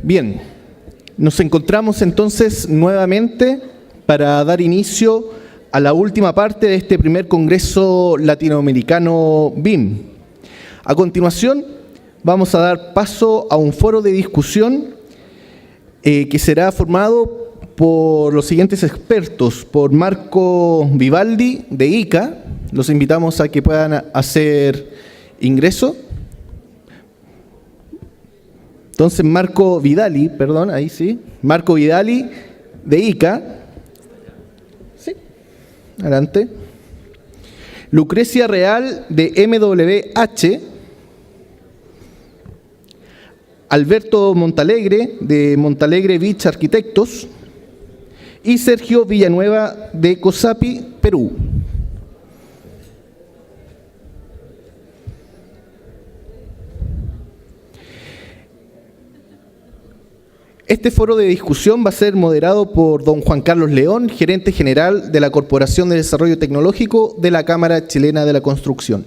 Bien, nos encontramos entonces nuevamente para dar inicio a la última parte de este primer Congreso Latinoamericano BIM. A continuación, vamos a dar paso a un foro de discusión que será formado por los siguientes expertos, por Marco Vivaldi de ICA. Los invitamos a que puedan hacer ingreso. Entonces, Marco Vidali de ICA. Sí, adelante. Lucrecia Real de MWH. Alberto Montalegre de Montalegre Beach Arquitectos. Y Sergio Villanueva de COSAPI, Perú. Este foro de discusión va a ser moderado por don Juan Carlos León, gerente general de la Corporación de Desarrollo Tecnológico de la Cámara Chilena de la Construcción.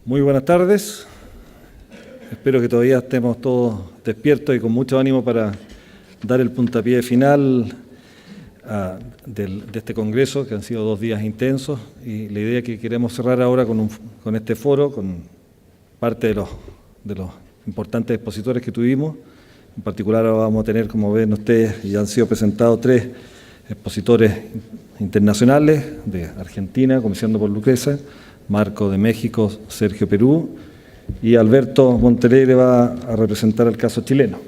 Muy buenas tardes. Espero que todavía estemos todos despiertos y con mucho ánimo para dar el puntapié final de este congreso, que han sido 2 días intensos, y la idea que queremos cerrar ahora con este foro, con parte de los importantes expositores que tuvimos. En particular ahora vamos a tener, como ven ustedes, ya han sido presentados 3 expositores internacionales de Argentina, comenzando por Lucrecia, Marco de México, Sergio Perú, y Alberto Montalegre va a representar el caso chileno.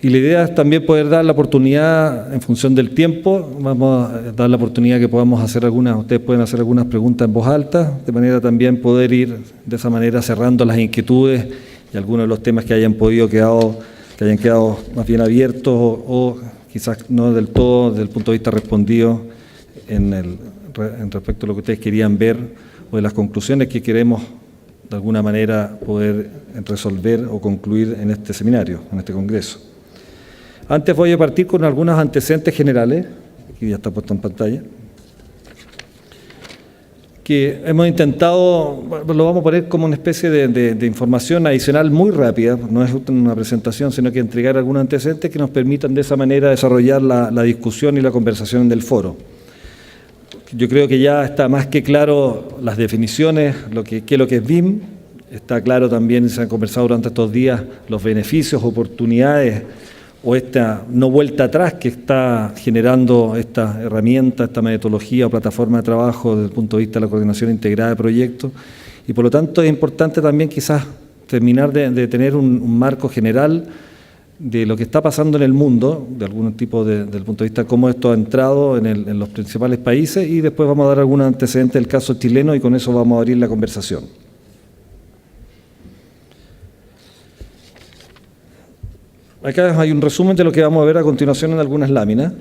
Y la idea es también poder dar la oportunidad, en función del tiempo, vamos a dar la oportunidad que podamos hacer ustedes pueden hacer algunas preguntas en voz alta, de manera también poder ir de esa manera cerrando las inquietudes y algunos de los temas que hayan quedado más bien abiertos o quizás no del todo desde el punto de vista respondido en respecto a lo que ustedes querían ver o de las conclusiones que queremos de alguna manera poder resolver o concluir en este seminario, en este congreso. Antes voy a partir con algunos antecedentes generales, que ya está puesto en pantalla, que hemos intentado, lo vamos a poner como una especie de información adicional muy rápida, no es una presentación, sino que entregar algunos antecedentes que nos permitan de esa manera desarrollar la discusión y la conversación del foro. Yo creo que ya está más que claro las definiciones, qué es lo que es BIM, está claro también, se han conversado durante estos días, los beneficios, oportunidades o esta no vuelta atrás que está generando esta herramienta, esta metodología o plataforma de trabajo desde el punto de vista de la coordinación integrada de proyectos. Y por lo tanto es importante también quizás terminar de tener un marco general de lo que está pasando en el mundo, de algún tipo desde el punto de vista de cómo esto ha entrado en los principales países, y después vamos a dar algunos antecedentes del caso chileno y con eso vamos a abrir la conversación. Acá hay un resumen de lo que vamos a ver a continuación en algunas láminas.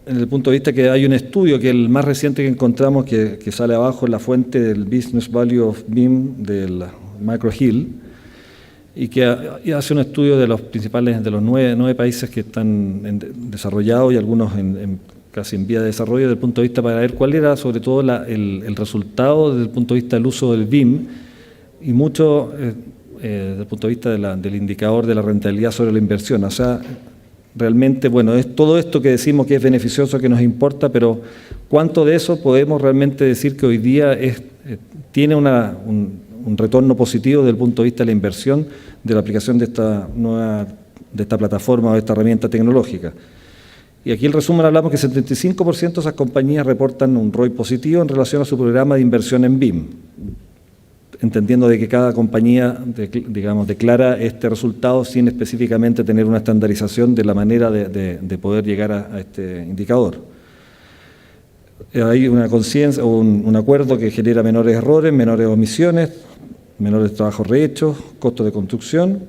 En el punto de vista que hay un estudio, que es el más reciente que encontramos, que sale abajo en la fuente del Business Value of BIM del Micro Hill, y que hace un estudio de los principales, de los 9 países que están desarrollados y algunos casi en vía de desarrollo, desde el punto de vista para ver cuál era sobre todo el resultado desde el punto de vista del uso del BIM y mucho desde el punto de vista del indicador de la rentabilidad sobre la inversión. O sea, realmente, bueno, es todo esto que decimos que es beneficioso, que nos importa, pero ¿cuánto de eso podemos realmente decir que hoy día tiene un retorno positivo desde el punto de vista de la inversión de la aplicación de esta plataforma o de esta herramienta tecnológica? Y aquí el resumen hablamos que 75% de esas compañías reportan un ROI positivo en relación a su programa de inversión en BIM, entendiendo de que cada compañía, declara este resultado sin específicamente tener una estandarización de la manera de poder llegar a este indicador. Hay una conciencia o un acuerdo que genera menores errores, menores omisiones, menores trabajos rehechos, costos de construcción,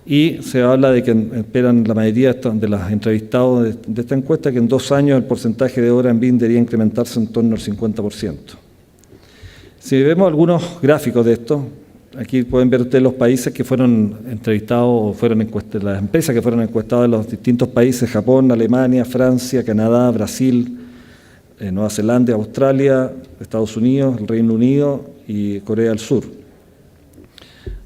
y se habla de que esperan la mayoría de los entrevistados de esta encuesta que en 2 años el porcentaje de obra en BIM debería incrementarse en torno al 50%. Si vemos algunos gráficos de esto, Aquí pueden ver ustedes los países que fueron entrevistados o fueron encuestadas, las empresas que fueron encuestadas en los distintos países: Japón, Alemania, Francia, Canadá, Brasil, Nueva Zelanda, Australia, Estados Unidos, el Reino Unido y Corea del Sur.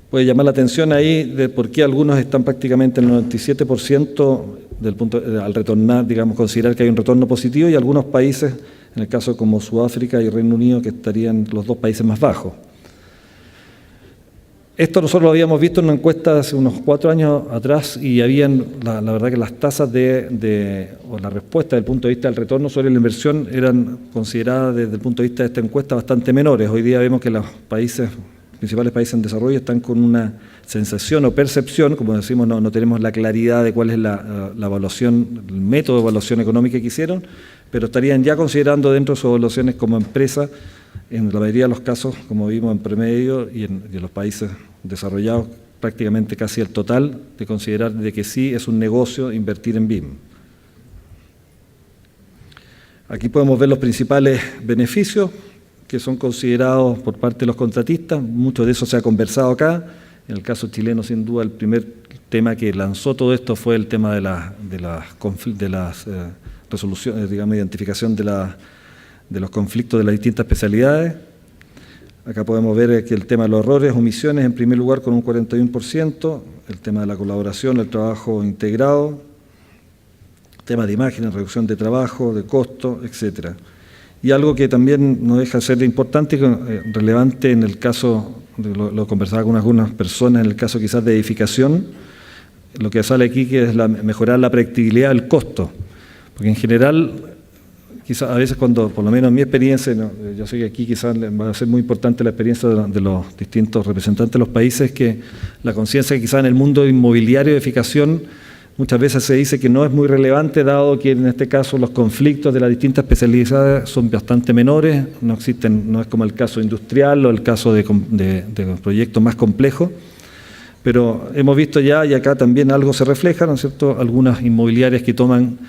Puede llamar la atención ahí de por qué algunos están prácticamente en el 97% del punto, al retornar, digamos, considerar que hay un retorno positivo, y algunos países, en el caso como Sudáfrica y Reino Unido, que estarían los dos países más bajos. Esto nosotros lo habíamos visto en una encuesta hace unos 4 años atrás, y habían, la verdad que las tasas o la respuesta desde el punto de vista del retorno sobre la inversión eran consideradas desde el punto de vista de esta encuesta bastante menores. Hoy día vemos que los principales países en desarrollo están con una sensación o percepción, como decimos, no tenemos la claridad de cuál es la evaluación, el método de evaluación económica que hicieron, pero estarían ya considerando dentro de sus evaluaciones como empresa, en la mayoría de los casos, como vimos en promedio, y en los países desarrollados, prácticamente casi el total, de considerar de que sí es un negocio invertir en BIM. Aquí podemos ver los principales beneficios que son considerados por parte de los contratistas. Mucho de eso se ha conversado acá. En el caso chileno, sin duda, el primer tema que lanzó todo esto fue el tema de las resoluciones, digamos, identificación de los conflictos de las distintas especialidades. Acá podemos ver que el tema de los errores, omisiones, en primer lugar con un 41%, el tema de la colaboración, el trabajo integrado, tema de imágenes, reducción de trabajo, de costo, etcétera. Y algo que también no deja de ser importante y relevante en el caso, lo conversaba con algunas personas, en el caso quizás de edificación, lo que sale aquí que es mejorar la predictibilidad del costo. Porque en general, quizás a veces cuando, por lo menos en mi experiencia, yo sé que aquí quizás va a ser muy importante la experiencia de los distintos representantes de los países, que la conciencia que quizás en el mundo inmobiliario de edificación muchas veces se dice que no es muy relevante, dado que en este caso los conflictos de las distintas especialidades son bastante menores, no es como el caso industrial o el caso de proyectos más complejos, pero hemos visto ya, y acá también algo se refleja, ¿no es cierto?, algunas inmobiliarias que toman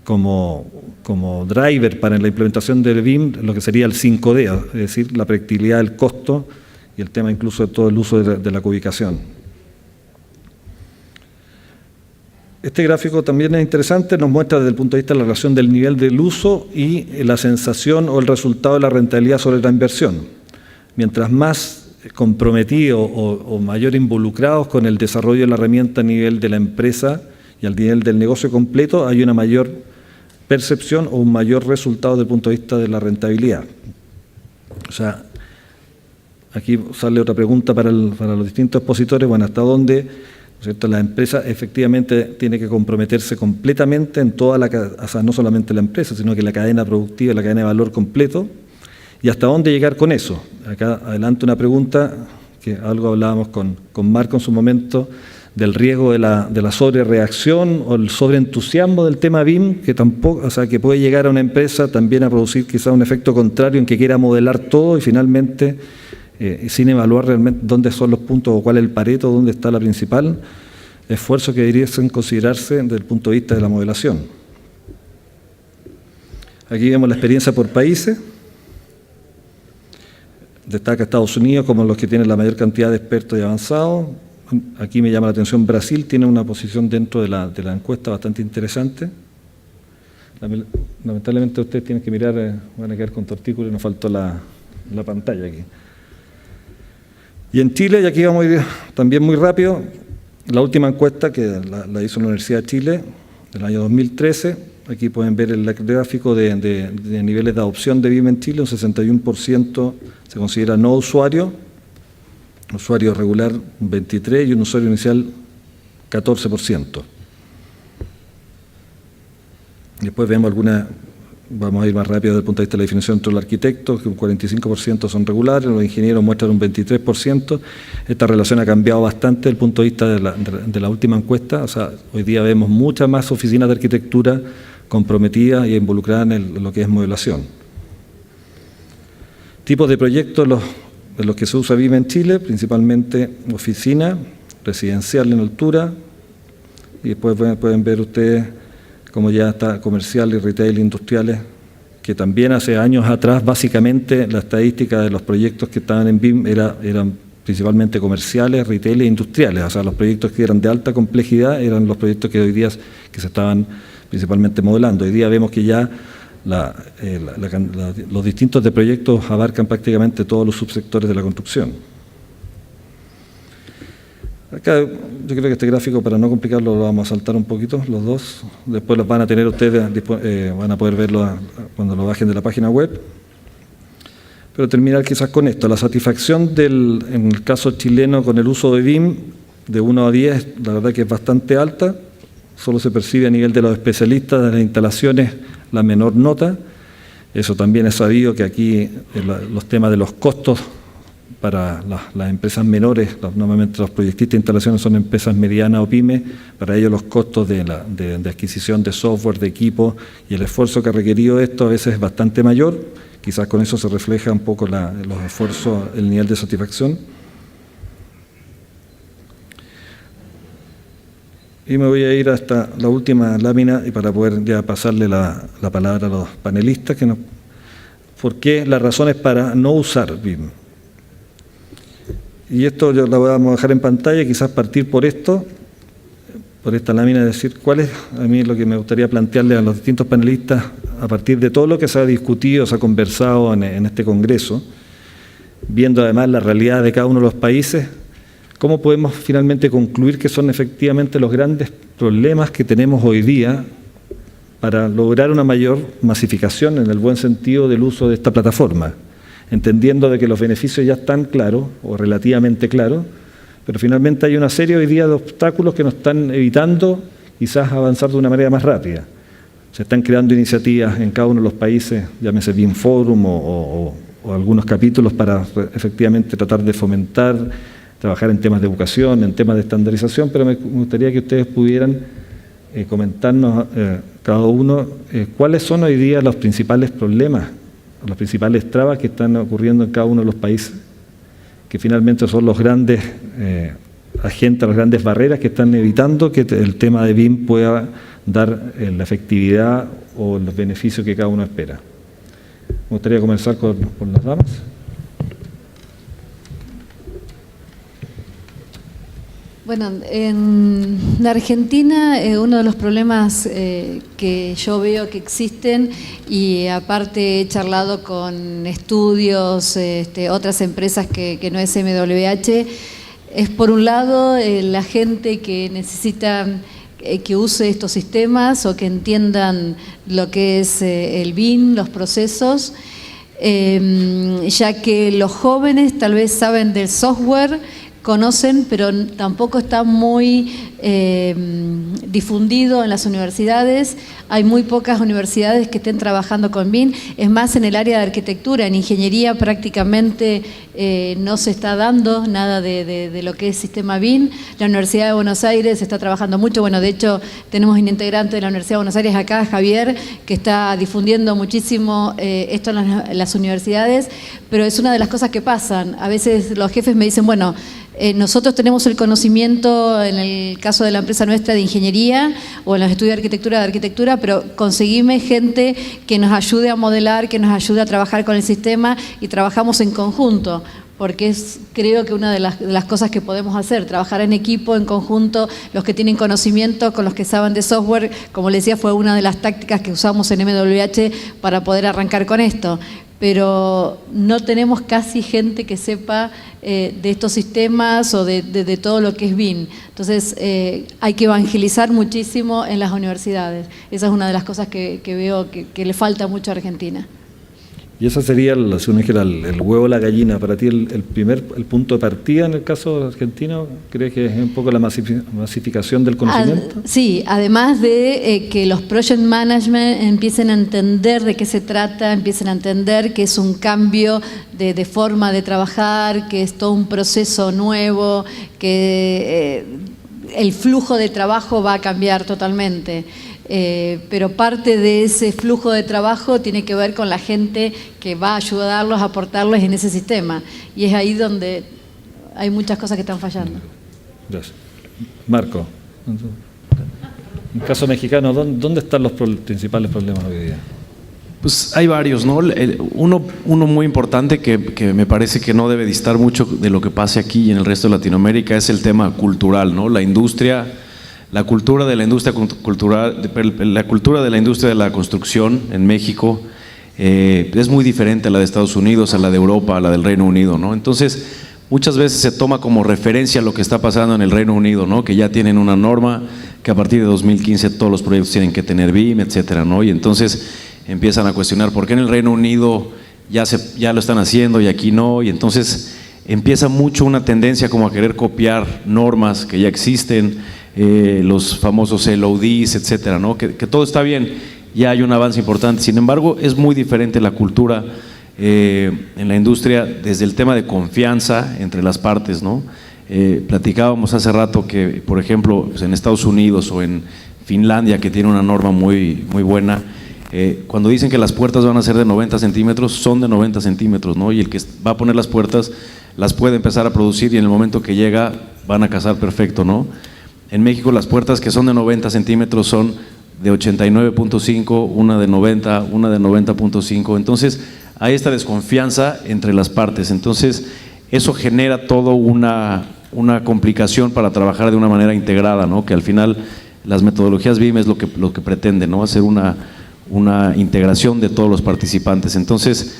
como driver para la implementación del BIM lo que sería el 5D, es decir, la predictibilidad del costo y el tema incluso de todo el uso de la cubicación. Este gráfico también es interesante, nos muestra desde el punto de vista de la relación del nivel del uso y la sensación o el resultado de la rentabilidad sobre la inversión. Mientras más comprometidos o mayor involucrados con el desarrollo de la herramienta a nivel de la empresa y al nivel del negocio completo, hay una mayor percepción o un mayor resultado desde el punto de vista de la rentabilidad. O sea, aquí sale otra pregunta para los distintos expositores, bueno, ¿hasta dónde, ¿cierto?, la empresa efectivamente tiene que comprometerse completamente en toda o sea, no solamente la empresa, sino que la cadena productiva, la cadena de valor completo? ¿Y hasta dónde llegar con eso? Acá adelante una pregunta, que algo hablábamos con Marco en su momento, del riesgo de la sobrereacción o el sobreentusiasmo del tema BIM, que tampoco, o sea, que puede llegar a una empresa también a producir quizá un efecto contrario en que quiera modelar todo y finalmente, sin evaluar realmente dónde son los puntos o cuál es el pareto, dónde está la principal, esfuerzo que deberían considerarse desde el punto de vista de la modelación. Aquí vemos la experiencia por países. Destaca Estados Unidos como los que tienen la mayor cantidad de expertos y avanzados. Aquí me llama la atención Brasil, tiene una posición dentro de la encuesta bastante interesante. Lamentablemente ustedes tienen que mirar, van a quedar con tortícolis y nos faltó la pantalla aquí. Y en Chile, y aquí vamos a ir también muy rápido, la última encuesta que la hizo la Universidad de Chile, del año 2013, aquí pueden ver el gráfico de niveles de adopción de BIM en Chile, un 61% se considera no usuario regular un 23% y un usuario inicial 14%. Después vemos vamos a ir más rápido desde el punto de vista de la definición entre los arquitectos, que un 45% son regulares, los ingenieros muestran un 23%. Esta relación ha cambiado bastante desde el punto de vista de la última encuesta. O sea, hoy día vemos muchas más oficinas de arquitectura comprometidas y involucradas en lo que es modelación. Tipos de proyectos de los que se usa BIM en Chile, principalmente oficina, residencial en altura, y después pueden ver ustedes como ya está comercial y retail industriales, que también hace años atrás, básicamente, la estadística de los proyectos que estaban en BIM eran principalmente comerciales, retail e industriales. O sea, los proyectos que eran de alta complejidad eran los proyectos que hoy día que se estaban principalmente modelando. Hoy día vemos que ya los distintos de proyectos abarcan prácticamente todos los subsectores de la construcción. Acá yo creo que este gráfico, para no complicarlo, lo vamos a saltar un poquito, los dos. Después los van a tener ustedes, van a poder verlo cuando lo bajen de la página web. Pero terminar quizás con esto. La satisfacción en el caso chileno con el uso de BIM, de 1 a 10, la verdad que es bastante alta. Solo se percibe a nivel de los especialistas de las instalaciones la menor nota. Eso también es sabido que aquí los temas de los costos para las empresas menores, normalmente los proyectistas de instalaciones son empresas medianas o pymes, para ellos los costos de adquisición de software, de equipo y el esfuerzo que ha requerido esto a veces es bastante mayor. Quizás con eso se refleja un poco los esfuerzos, el nivel de satisfacción. Y me voy a ir hasta la última lámina y para poder ya pasarle la palabra a los panelistas. ¿Por qué las razones para no usar BIM? Y esto yo la vamos a dejar en pantalla, quizás partir por esto, por esta lámina, decir cuál es a mí lo que me gustaría plantearle a los distintos panelistas a partir de todo lo que se ha discutido, se ha conversado en este congreso, viendo además la realidad de cada uno de los países. ¿Cómo podemos finalmente concluir que son efectivamente los grandes problemas que tenemos hoy día para lograr una mayor masificación en el buen sentido del uso de esta plataforma? Entendiendo de que los beneficios ya están claros o relativamente claros, pero finalmente hay una serie hoy día de obstáculos que nos están evitando quizás avanzar de una manera más rápida. Se están creando iniciativas en cada uno de los países, llámese BIM Forum o algunos capítulos para efectivamente tratar de fomentar, trabajar en temas de educación, en temas de estandarización, pero me gustaría que ustedes pudieran comentarnos cada uno cuáles son hoy día los principales problemas, las principales trabas que están ocurriendo en cada uno de los países, que finalmente son los grandes agentes, las grandes barreras que están evitando que el tema de BIM pueda dar la efectividad o los beneficios que cada uno espera. Me gustaría comenzar con las damas. Bueno, en la Argentina uno de los problemas que yo veo que existen, y aparte he charlado con estudios, otras empresas que no es MWH, es por un lado la gente que necesita que use estos sistemas o que entiendan lo que es el BIM, los procesos, ya que los jóvenes tal vez saben del software, conocen, pero tampoco está muy difundido en las universidades. Hay muy pocas universidades que estén trabajando con BIM. Es más, en el área de arquitectura, en ingeniería prácticamente no se está dando nada de lo que es sistema BIM. La Universidad de Buenos Aires está trabajando mucho. Bueno, de hecho, tenemos un integrante de la Universidad de Buenos Aires acá, Javier, que está difundiendo muchísimo esto en las universidades, pero es una de las cosas que pasan. A veces los jefes me dicen, bueno, nosotros tenemos el conocimiento, en el caso de la empresa nuestra, de ingeniería o en los estudios de arquitectura, pero conseguime gente que nos ayude a modelar, que nos ayude a trabajar con el sistema y trabajamos en conjunto, porque es, creo que una de las cosas que podemos hacer, trabajar en equipo, en conjunto, los que tienen conocimiento con los que saben de software, como les decía, fue una de las tácticas que usamos en MWH para poder arrancar con esto. Pero no tenemos casi gente que sepa de estos sistemas o de todo lo que es BIM. Entonces hay que evangelizar muchísimo en las universidades. Esa es una de las cosas que veo que le falta mucho a Argentina. Y esa sería, si uno dijera, el huevo o la gallina. Para ti el punto de partida en el caso argentino, ¿crees que es un poco la masificación del conocimiento? Sí, además de que los project management empiecen a entender de qué se trata, empiecen a entender que es un cambio de forma de trabajar, que es todo un proceso nuevo, que el flujo de trabajo va a cambiar totalmente. Pero parte de ese flujo de trabajo tiene que ver con la gente que va a ayudarlos, a aportarles en ese sistema. Y es ahí donde hay muchas cosas que están fallando. Gracias. Marco, en el caso mexicano, ¿dónde están los principales problemas hoy día? Pues hay varios, ¿no? Uno muy importante que me parece que no debe distar mucho de lo que pase aquí y en el resto de Latinoamérica es el tema cultural, ¿no? La cultura de la industria de la construcción en México es muy diferente a la de Estados Unidos, a la de Europa, a la del Reino Unido, ¿no? Entonces, muchas veces se toma como referencia lo que está pasando en el Reino Unido, ¿no? Que ya tienen una norma que a partir de 2015 todos los proyectos tienen que tener BIM, etcétera, ¿no? Y entonces empiezan a cuestionar por qué en el Reino Unido ya lo están haciendo y aquí no, y entonces empieza mucho una tendencia como a querer copiar normas que ya existen, los famosos LODs, etcétera, ¿no? Que todo está bien, ya hay un avance importante. Sin embargo, es muy diferente la cultura en la industria desde el tema de confianza entre las partes, ¿no? Platicábamos hace rato que, por ejemplo, pues en Estados Unidos o en Finlandia, que tiene una norma muy, muy buena, cuando dicen que las puertas van a ser de 90 centímetros, son de 90 centímetros, ¿no? Y el que va a poner las puertas las puede empezar a producir y en el momento que llega van a casar perfecto, ¿no? En México las puertas que son de 90 centímetros son de 89.5, una de 90, una de 90.5. Entonces hay esta desconfianza entre las partes. Entonces eso genera todo una complicación para trabajar de una manera integrada, ¿no? Que al final las metodologías BIM es lo que pretende, ¿no? Hacer una integración de todos los participantes. Entonces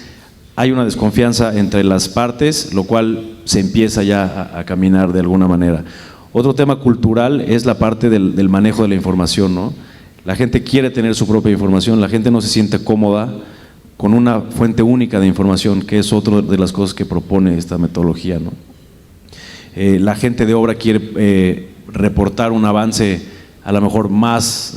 hay una desconfianza entre las partes, lo cual se empieza ya a caminar de alguna manera. Otro tema cultural es la parte del manejo de la información, ¿no? La gente quiere tener su propia información, la gente no se siente cómoda con una fuente única de información, que es otra de las cosas que propone esta metodología, ¿no? La gente de obra quiere reportar un avance a lo mejor más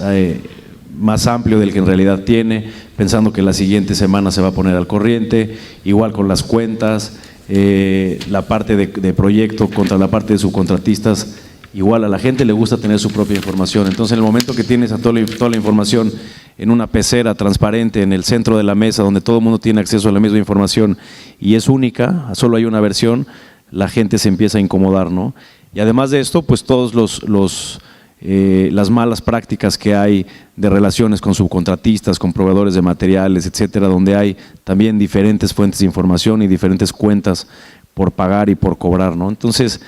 amplio del que en realidad tiene, pensando que la siguiente semana se va a poner al corriente, igual con las cuentas, la parte de proyecto contra la parte de subcontratistas, igual a la gente le gusta tener su propia información. Entonces en el momento que tienes a toda la información en una pecera transparente en el centro de la mesa donde todo el mundo tiene acceso a la misma información y es única, solo hay una versión, la gente se empieza a incomodar, ¿no? Y además de esto, pues todos las malas prácticas que hay de relaciones con subcontratistas, con proveedores de materiales, etcétera, donde hay también diferentes fuentes de información y diferentes cuentas por pagar y por cobrar, ¿no? Entonces,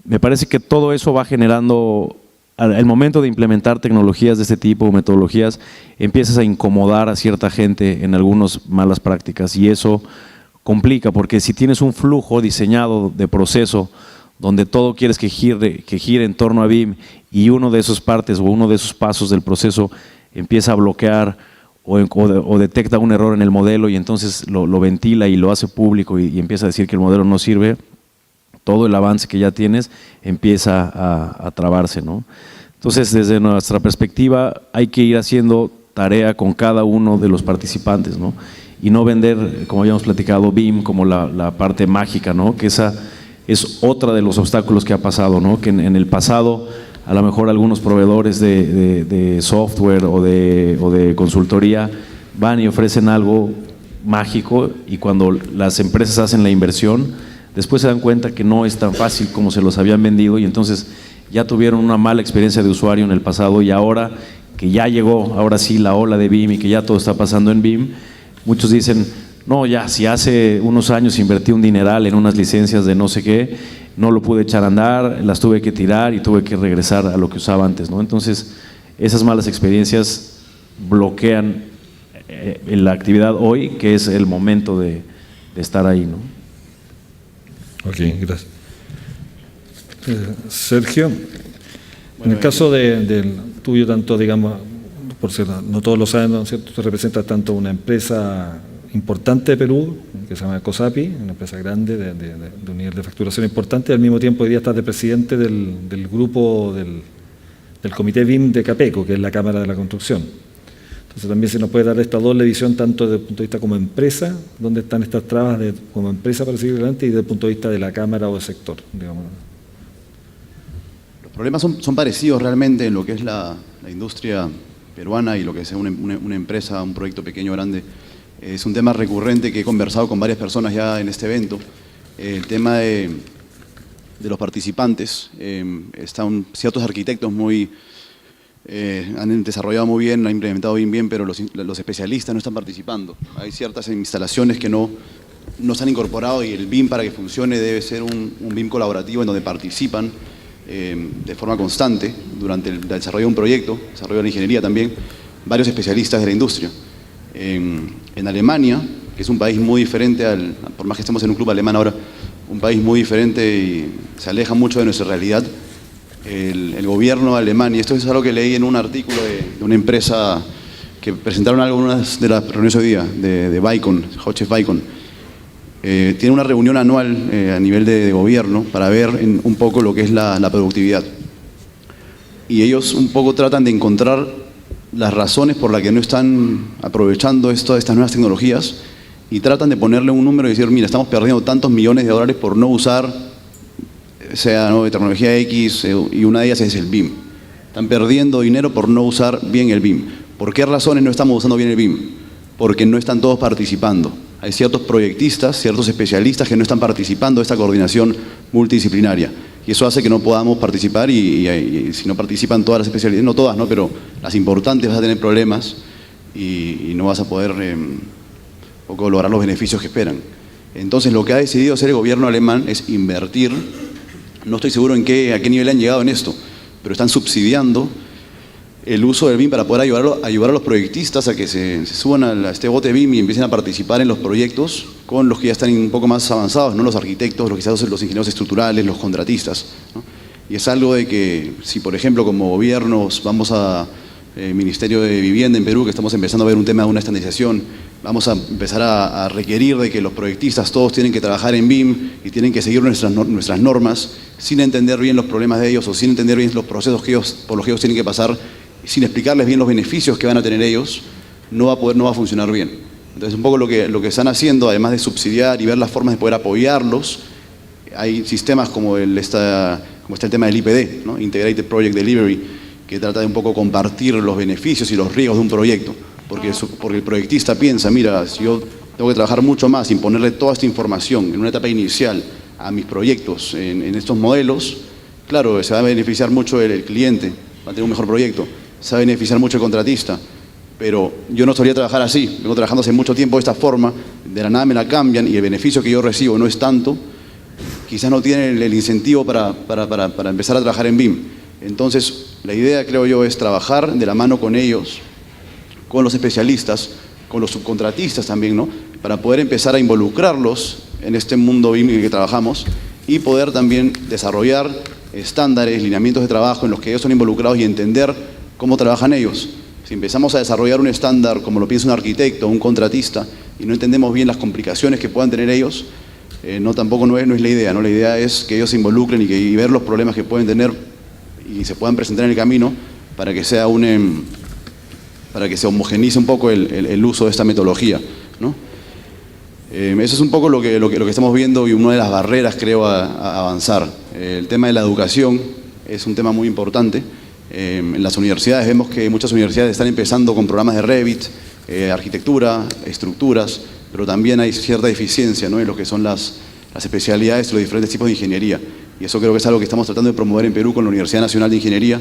me parece que todo eso va generando, al momento de implementar tecnologías de este tipo, metodologías, empiezas a incomodar a cierta gente en algunas malas prácticas y eso complica, porque si tienes un flujo diseñado de proceso donde todo quieres que gire en torno a BIM y uno de esas partes o uno de esos pasos del proceso empieza a bloquear o detecta un error en el modelo y entonces lo ventila y lo hace público y empieza a decir que el modelo no sirve, todo el avance que ya tienes empieza a trabarse, ¿no? Entonces, desde nuestra perspectiva, hay que ir haciendo tarea con cada uno de los participantes, ¿no? Y no vender, como habíamos platicado, BIM como la parte mágica, ¿no? Que esa es otra de los obstáculos que ha pasado, ¿no? Que en el pasado, a lo mejor algunos proveedores de software o de consultoría van y ofrecen algo mágico y cuando las empresas hacen la inversión, después se dan cuenta que no es tan fácil como se los habían vendido y entonces ya tuvieron una mala experiencia de usuario en el pasado y ahora que ya llegó, ahora sí, la ola de BIM y que ya todo está pasando en BIM, muchos dicen, no, ya, si hace unos años invertí un dineral en unas licencias de no sé qué, no lo pude echar a andar, las tuve que tirar y tuve que regresar a lo que usaba antes, ¿no? Entonces, esas malas experiencias bloquean la actividad hoy, que es el momento de estar ahí, ¿no? Ok, gracias. Sergio, en el caso del tuyo, tanto, digamos, por si no todos lo saben, ¿no es cierto? Tú representas tanto una empresa importante de Perú, que se llama COSAPI, una empresa grande de un nivel de facturación importante, y al mismo tiempo hoy día estás de presidente del grupo del comité BIM de CAPECO, que es la Cámara de la Construcción. Entonces también se nos puede dar esta doble visión tanto desde el punto de vista como empresa, dónde están estas trabas como empresa para seguir adelante, y desde el punto de vista de la Cámara o del sector, digamos. Los problemas son parecidos realmente en lo que es la industria peruana y lo que es una empresa, un proyecto pequeño o grande. Es un tema recurrente que he conversado con varias personas ya en este evento. El tema de los participantes. Están ciertos arquitectos muy han desarrollado muy bien, han implementado bien, pero los especialistas no están participando. Hay ciertas instalaciones que no se han incorporado y el BIM, para que funcione, debe ser un BIM colaborativo en donde participan de forma constante durante el desarrollo de un proyecto, desarrollo de la ingeniería también, varios especialistas de la industria. En Alemania, que es un país muy diferente, por más que estemos en un club alemán ahora, un país muy diferente y se aleja mucho de nuestra realidad, el gobierno alemán, y esto es algo que leí en un artículo de una empresa que presentaron algunas de las reuniones hoy día, de Vicon, Hochef Vicon, tiene una reunión anual a nivel de gobierno para ver un poco lo que es la productividad. Y ellos un poco tratan de encontrar las razones por las que no están aprovechando estas nuevas tecnologías y tratan de ponerle un número y decir, mira, estamos perdiendo tantos millones de dólares por no usar, sea de tecnología X, y una de ellas es el BIM. Están perdiendo dinero por no usar bien el BIM. ¿Por qué razones no estamos usando bien el BIM? Porque no están todos participando. Hay ciertos proyectistas, ciertos especialistas que no están participando de esta coordinación multidisciplinaria. Y eso hace que no podamos participar y si no participan todas las especialidades, no todas, ¿no? Pero las importantes, vas a tener problemas y no vas a poder lograr los beneficios que esperan. Entonces lo que ha decidido hacer el gobierno alemán es invertir, no estoy seguro a qué nivel han llegado en esto, pero están subsidiando el uso del BIM para poder ayudar a los proyectistas a que se suban a este bote BIM y empiecen a participar en los proyectos con los que ya están un poco más avanzados, ¿no? Los arquitectos, los ingenieros estructurales, los contratistas, ¿no? Y es algo de que si, por ejemplo, como gobiernos vamos a Ministerio de Vivienda en Perú, que estamos empezando a ver un tema de una estandarización, vamos a empezar a requerir de que los proyectistas todos tienen que trabajar en BIM y tienen que seguir nuestras normas sin entender bien los problemas de ellos o sin entender bien los procesos por los que ellos tienen que pasar, sin explicarles bien los beneficios que van a tener ellos, no va a funcionar bien. Entonces, un poco lo que están haciendo, además de subsidiar y ver las formas de poder apoyarlos, hay sistemas como está el tema del IPD, ¿no? Integrated Project Delivery, que trata de un poco compartir los beneficios y los riesgos de un proyecto, porque el proyectista piensa, mira, si yo tengo que trabajar mucho más sin ponerle toda esta información en una etapa inicial a mis proyectos, en estos modelos, claro, se va a beneficiar mucho el cliente, va a tener un mejor proyecto, se va a beneficiar mucho el contratista, pero yo no solía trabajar así, vengo trabajando hace mucho tiempo de esta forma, de la nada me la cambian y el beneficio que yo recibo no es tanto, quizás no tienen el incentivo para empezar a trabajar en BIM. Entonces, la idea, creo yo, es trabajar de la mano con ellos, con los especialistas, con los subcontratistas también, ¿no? Para poder empezar a involucrarlos en este mundo BIM en el que trabajamos y poder también desarrollar estándares, lineamientos de trabajo en los que ellos son involucrados y entender cómo trabajan ellos. Si empezamos a desarrollar un estándar como lo piensa un arquitecto o un contratista y no entendemos bien las complicaciones que puedan tener ellos, tampoco no es la idea, ¿no? La idea es que ellos se involucren y ver los problemas que pueden tener y se puedan presentar en el camino para que sea para que se homogeneice un poco el uso de esta metodología, ¿no? Eso es un poco lo que estamos viendo y una de las barreras, creo, a avanzar. El tema de la educación es un tema muy importante. En las universidades vemos que muchas universidades están empezando con programas de Revit, arquitectura, estructuras, pero también hay cierta deficiencia, ¿no? En lo que son las especialidades y los diferentes tipos de ingeniería. Y eso creo que es algo que estamos tratando de promover en Perú con la Universidad Nacional de Ingeniería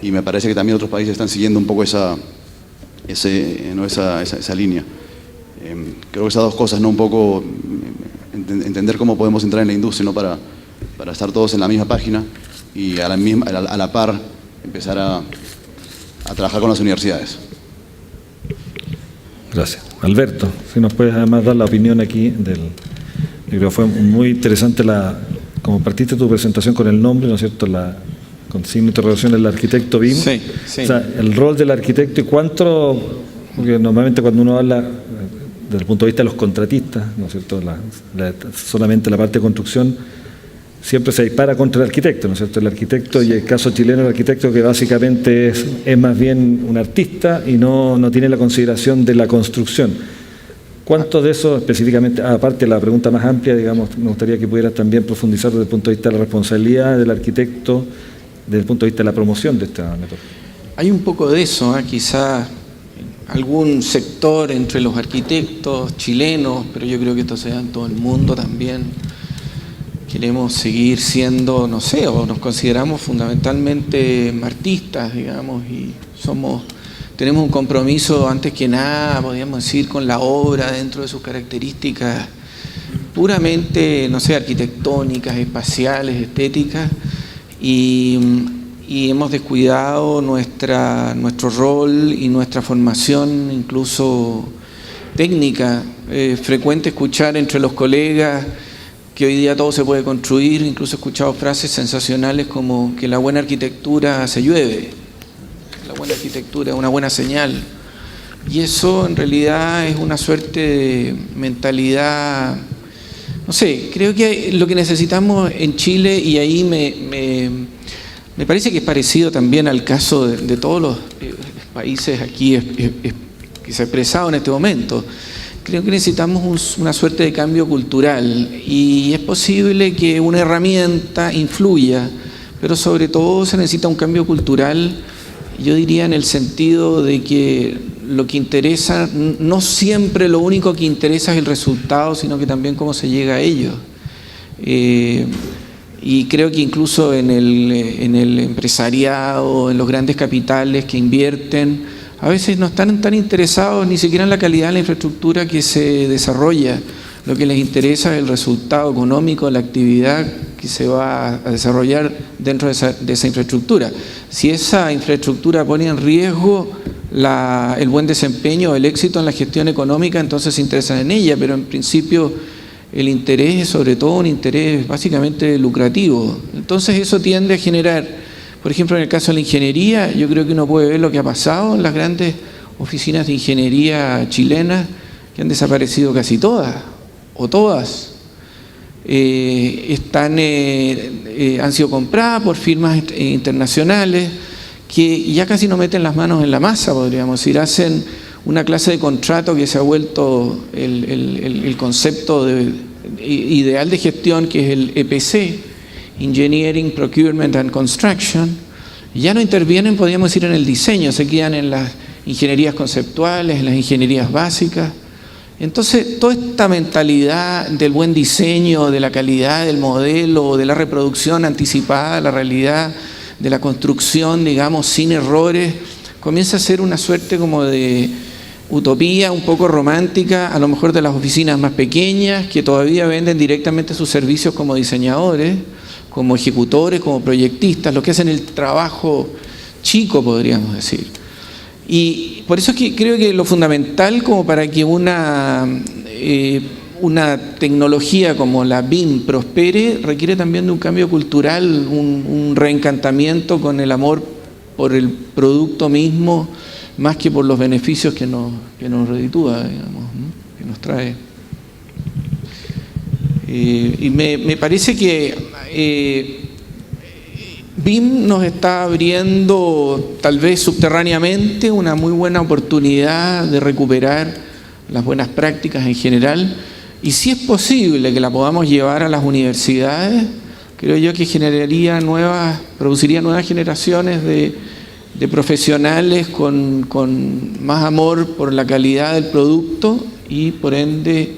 y me parece que también otros países están siguiendo un poco esa línea. Creo que esas dos cosas, ¿no? Un poco entender cómo podemos entrar en la industria, ¿no? Para estar todos en la misma página y a la par empezar a trabajar con las universidades. Gracias. Alberto, si nos puedes además dar la opinión aquí yo creo que fue muy interesante como partiste tu presentación con el nombre, ¿no es cierto?, con signo de interrogación, el arquitecto BIM. Sí, sí. O sea, el rol del arquitecto y porque normalmente cuando uno habla desde el punto de vista de los contratistas, ¿no es cierto?, solamente la parte de construcción, siempre se dispara contra el arquitecto, ¿no es cierto? El arquitecto, y el caso chileno, el arquitecto que básicamente es más bien un artista y no tiene la consideración de la construcción. ¿Cuánto de eso específicamente, aparte de la pregunta más amplia, digamos, me gustaría que pudieras también profundizar desde el punto de vista de la responsabilidad del arquitecto, desde el punto de vista de la promoción de esta metodología? Hay un poco de eso, quizás algún sector entre los arquitectos chilenos, pero yo creo que esto se da en todo el mundo también, queremos seguir siendo, no sé, o nos consideramos fundamentalmente artistas, digamos, y tenemos un compromiso antes que nada, podríamos decir, con la obra dentro de sus características puramente, no sé, arquitectónicas, espaciales, estéticas, y hemos descuidado nuestro rol y nuestra formación, incluso técnica. Frecuente escuchar entre los colegas que hoy día todo se puede construir, incluso he escuchado frases sensacionales como que la buena arquitectura se llueve, la buena arquitectura es una buena señal, y eso en realidad es una suerte de mentalidad, no sé, creo que lo que necesitamos en Chile, y ahí me parece que es parecido también al caso de todos los países aquí que se ha expresado en este momento. Creo que necesitamos una suerte de cambio cultural, y es posible que una herramienta influya, pero sobre todo se necesita un cambio cultural, yo diría en el sentido de que lo que interesa, no siempre lo único que interesa es el resultado, sino que también cómo se llega a ello. Y creo que incluso en el empresariado, en los grandes capitales que invierten, a veces no están tan interesados ni siquiera en la calidad de la infraestructura que se desarrolla. Lo que les interesa es el resultado económico de la actividad que se va a desarrollar dentro de esa infraestructura. Si esa infraestructura pone en riesgo el buen desempeño, el éxito en la gestión económica, entonces se interesan en ella, pero en principio el interés es sobre todo un interés básicamente lucrativo. Entonces eso tiende a generar, por ejemplo, en el caso de la ingeniería, yo creo que uno puede ver lo que ha pasado en las grandes oficinas de ingeniería chilenas, que han desaparecido casi todas, o todas. Han sido compradas por firmas internacionales que ya casi no meten las manos en la masa, podríamos decir. Hacen una clase de contrato que se ha vuelto el concepto ideal de gestión, que es el EPC, Engineering, Procurement and Construction. Ya no intervienen, podríamos decir, en el diseño, se quedan en las ingenierías conceptuales, en las ingenierías básicas. Entonces, toda esta mentalidad del buen diseño, de la calidad del modelo, de la reproducción anticipada de la realidad, de la construcción, digamos, sin errores, comienza a ser una suerte como de utopía un poco romántica, a lo mejor de las oficinas más pequeñas, que todavía venden directamente sus servicios como diseñadores, como ejecutores, como proyectistas, los que hacen el trabajo chico, podríamos decir. Y por eso es que creo que lo fundamental como para que una tecnología como la BIM prospere requiere también de un cambio cultural, un reencantamiento con el amor por el producto mismo, más que por los beneficios que nos reditúa, digamos, ¿no? Que nos trae. Y me parece que BIM nos está abriendo, tal vez subterráneamente, una muy buena oportunidad de recuperar las buenas prácticas en general, y si es posible que la podamos llevar a las universidades, creo yo que produciría nuevas generaciones de profesionales con más amor por la calidad del producto y por ende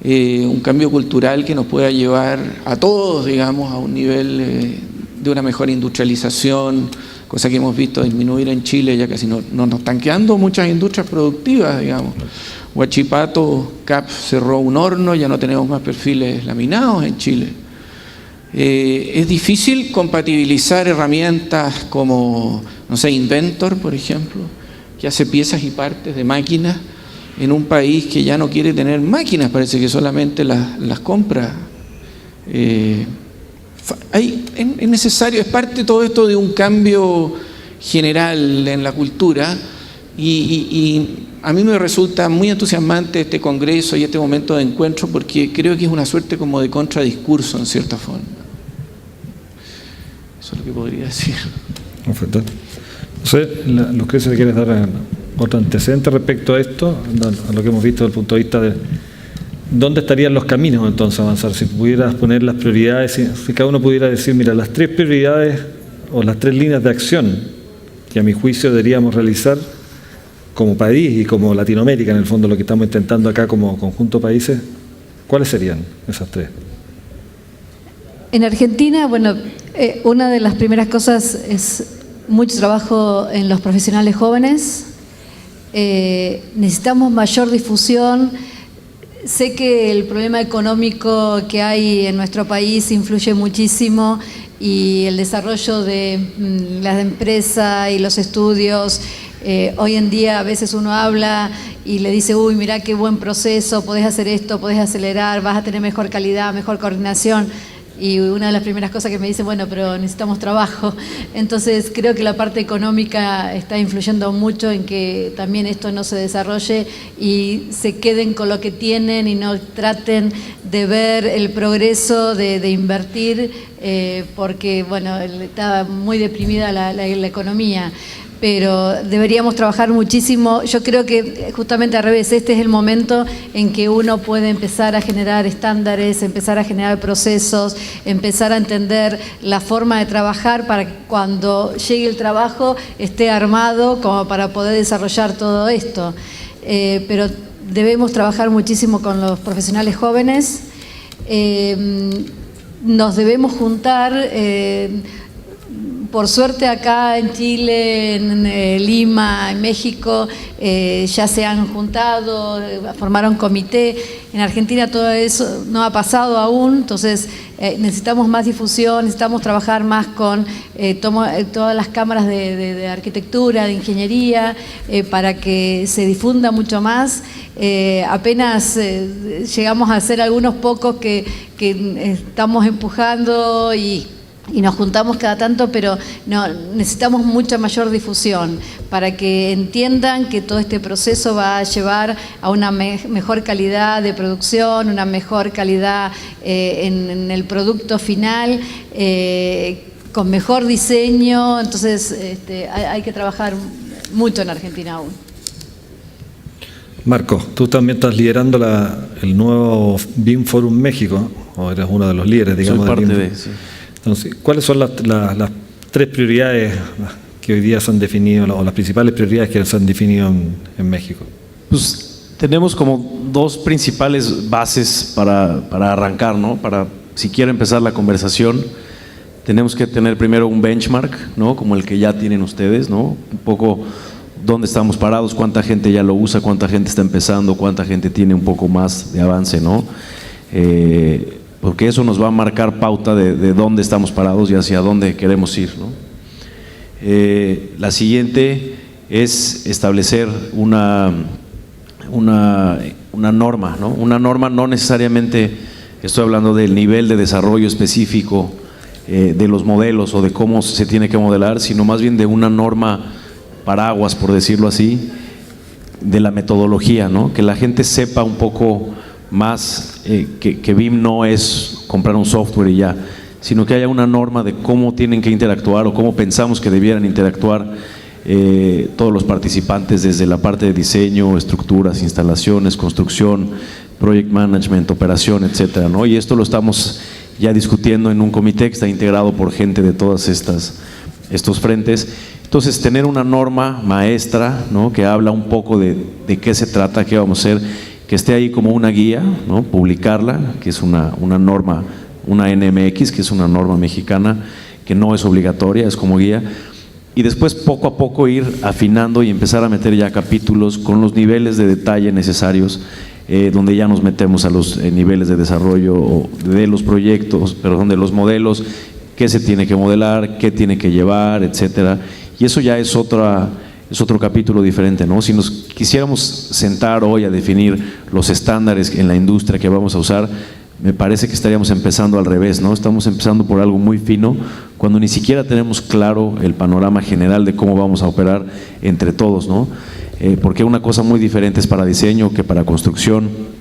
un cambio cultural que nos pueda llevar a todos, digamos, a un nivel de una mejor industrialización, cosa que hemos visto disminuir en Chile. Ya casi no nos están quedando muchas industrias productivas, digamos. Huachipato, CAP cerró un horno, ya no tenemos más perfiles laminados en Chile. Es difícil compatibilizar herramientas como, no sé, Inventor, por ejemplo, que hace piezas y partes de máquinas, en un país que ya no quiere tener máquinas, parece que solamente las compra. Es necesario, es parte todo esto de un cambio general en la cultura, y a mí me resulta muy entusiasmante este congreso y este momento de encuentro, porque creo que es una suerte como de contradiscurso en cierta forma. Eso es lo que podría decir. Perfecto. No sé, Lucrecia, si quieres dar otro antecedente respecto a esto, a lo que hemos visto desde el punto de vista de dónde estarían los caminos entonces a avanzar, si pudieras poner las prioridades, si cada uno pudiera decir, mira, las 3 prioridades o las 3 líneas de acción que a mi juicio deberíamos realizar como país y como Latinoamérica, en el fondo lo que estamos intentando acá como conjunto de países, ¿cuáles serían esas 3? En Argentina, bueno, una de las primeras cosas es mucho trabajo en los profesionales jóvenes. Necesitamos mayor difusión. Sé que el problema económico que hay en nuestro país influye muchísimo y el desarrollo de la empresa y los estudios. Hoy en día a veces uno habla y le dice, uy, mirá qué buen proceso, podés hacer esto, podés acelerar, vas a tener mejor calidad, mejor coordinación. Y una de las primeras cosas que me dicen, bueno, pero necesitamos trabajo. Entonces creo que la parte económica está influyendo mucho en que también esto no se desarrolle y se queden con lo que tienen y no traten de ver el progreso, de invertir, porque, bueno, está muy deprimida la economía. Pero deberíamos trabajar muchísimo. Yo creo que justamente al revés, este es el momento en que uno puede empezar a generar estándares, empezar a generar procesos, empezar a entender la forma de trabajar para que cuando llegue el trabajo esté armado como para poder desarrollar todo esto. Pero debemos trabajar muchísimo con los profesionales jóvenes. Nos debemos juntar. Por suerte acá en Chile, en Lima, en México, ya se han juntado, formaron comité. En Argentina todo eso no ha pasado aún, entonces necesitamos más difusión, necesitamos trabajar más con todas las cámaras de arquitectura, de ingeniería, para que se difunda mucho más. Apenas llegamos a ser algunos pocos que estamos empujando y nos juntamos cada tanto, pero no, necesitamos mucha mayor difusión para que entiendan que todo este proceso va a llevar a una mejor calidad de producción, una mejor calidad en el producto final, con mejor diseño. Entonces hay que trabajar mucho en Argentina aún. Marco, tú también estás liderando el nuevo BIM Forum México, o eres uno de los líderes, digamos. Soy parte BIM. de, sí. Entonces, ¿cuáles son las tres prioridades que hoy día se han definido, o las principales prioridades que se han definido en México? Pues tenemos como dos principales bases para arrancar, ¿no? Para siquiera empezar la conversación, tenemos que tener primero un benchmark, ¿no? Como el que ya tienen ustedes, ¿no? Un poco dónde estamos parados, cuánta gente ya lo usa, cuánta gente está empezando, cuánta gente tiene un poco más de avance, ¿no? Porque eso nos va a marcar pauta de dónde estamos parados y hacia dónde queremos ir, ¿no? La siguiente es establecer una norma, ¿no? Una norma, no necesariamente estoy hablando del nivel de desarrollo específico de los modelos o de cómo se tiene que modelar, sino más bien de una norma paraguas, por decirlo así, de la metodología, ¿no? Que la gente sepa un poco más que BIM no es comprar un software y ya, sino que haya una norma de cómo tienen que interactuar o cómo pensamos que debieran interactuar todos los participantes, desde la parte de diseño, estructuras, instalaciones, construcción, project management, operación, etcétera, ¿no? Y esto lo estamos ya discutiendo en un comité que está integrado por gente de todas estos frentes. Entonces, tener una norma maestra, ¿no? Que habla un poco de qué se trata, qué vamos a hacer, que esté ahí como una guía, ¿no? Publicarla, que es una norma, una NMX, que es una norma mexicana, que no es obligatoria, es como guía, y después poco a poco ir afinando y empezar a meter ya capítulos con los niveles de detalle necesarios, donde ya nos metemos a los niveles de desarrollo de los proyectos, perdón, de los modelos, qué se tiene que modelar, qué tiene que llevar, etcétera, y eso ya es otro capítulo diferente, ¿no? Si nos quisiéramos sentar hoy a definir los estándares en la industria que vamos a usar, me parece que estaríamos empezando al revés, ¿no? Estamos empezando por algo muy fino, cuando ni siquiera tenemos claro el panorama general de cómo vamos a operar entre todos, ¿no? Porque una cosa muy diferente es para diseño que para construcción.